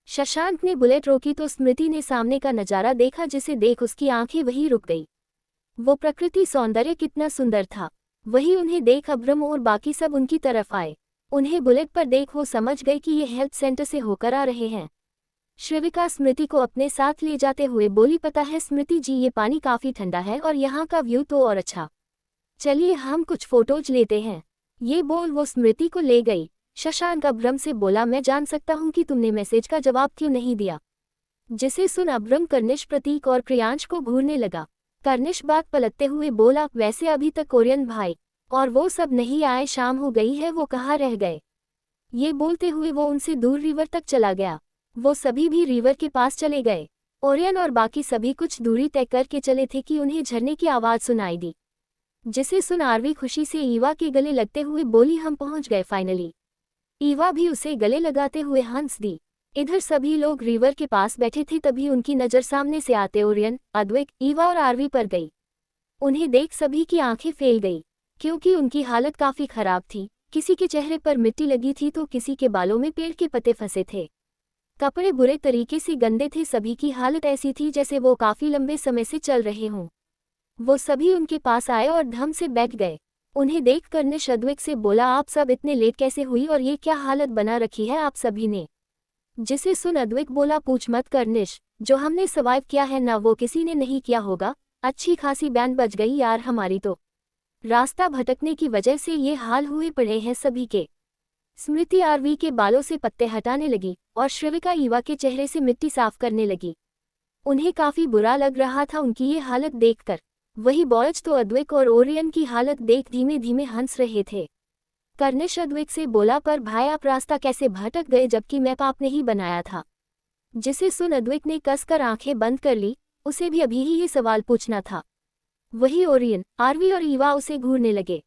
शशांक ने बुलेट रोकी तो स्मृति ने सामने का नजारा देखा, जिसे देख उसकी आंखें वहीं रुक गई। वो प्रकृति सौंदर्य कितना सुंदर था। वही उन्हें देख अब्रम और बाकी सब उनकी तरफ आए। उन्हें बुलेट पर देख वो समझ गए कि ये हेल्थ सेंटर से होकर आ रहे हैं। श्रविका स्मृति को अपने साथ ले जाते हुए बोली, पता है स्मृति जी, ये पानी काफी ठंडा है और यहाँ का व्यू तो और अच्छा। चलिए हम कुछ फोटोज लेते हैं। ये बोल वो स्मृति को ले गई। शशांक अब्रम से बोला, मैं जान सकता हूँ कि तुमने मैसेज का जवाब क्यों नहीं दिया। जिसे सुन अब्रम कर्निश, प्रतीक और क्रियांश को घूरने लगा। कर्निश बात पलटते हुए बोला, वैसे अभी तक ओरियन भाई और वो सब नहीं आए, शाम हो गई है, वो कहाँ रह गए। ये बोलते हुए वो उनसे दूर रिवर तक चला गया। वो सभी भी रिवर के पास चले गए। ओरियन और बाकी सभी कुछ दूरी तय करके चले थे कि उन्हें झरने की आवाज़ सुनाई दी। जिसे सुन आरवी खुशी से ईवा के गले लगते हुए बोली, हम पहुंच गए फाइनली। ईवा भी उसे गले लगाते हुए हंस दी। इधर सभी लोग रिवर के पास बैठे थे, तभी उनकी नज़र सामने से आते ओरियन, अद्वैक, ईवा और आरवी पर गई। उन्हें देख सभी की आंखें फैल गई, क्योंकि उनकी हालत काफ़ी खराब थी। किसी के चेहरे पर मिट्टी लगी थी तो किसी के बालों में पेड़ के पत्ते फंसे थे। कपड़े बुरे तरीके से गंदे थे। सभी की हालत ऐसी थी जैसे वो काफ़ी लंबे समय से चल रहे हों। वो सभी उनके पास आए और धम से बैठ गए। उन्हें देख कर्निश अद्वैक से बोला, आप सब इतने लेट कैसे हुई और ये क्या हालत बना रखी है आप सभी ने। जिसे सुन अद्वैक बोला, पूछ मत कर्निश, जो हमने सर्वाइव किया है ना वो किसी ने नहीं किया होगा। अच्छी खासी बैंड बज गई यार हमारी तो। रास्ता भटकने की वजह से ये हाल हुए पड़े हैं सभी के। स्मृति आरवी के बालों से पत्ते हटाने लगी और श्रविका ईवा के चेहरे से मिट्टी साफ करने लगी। उन्हें काफ़ी बुरा लग रहा था उनकी ये हालत देखकर। वही बॉयज तो अद्वैक और ओरियन की हालत देख धीमे धीमे हंस रहे थे। कर्निश अद्वैक से बोला, पर भाई आप रास्ता कैसे भटक गए जबकि मैप आपने ही बनाया था। जिसे सुन अद्वैक ने कसकर आंखें बंद कर ली। उसे भी अभी ही ये सवाल पूछना था। वही ओरियन, आरवी और ईवा उसे घूरने लगे।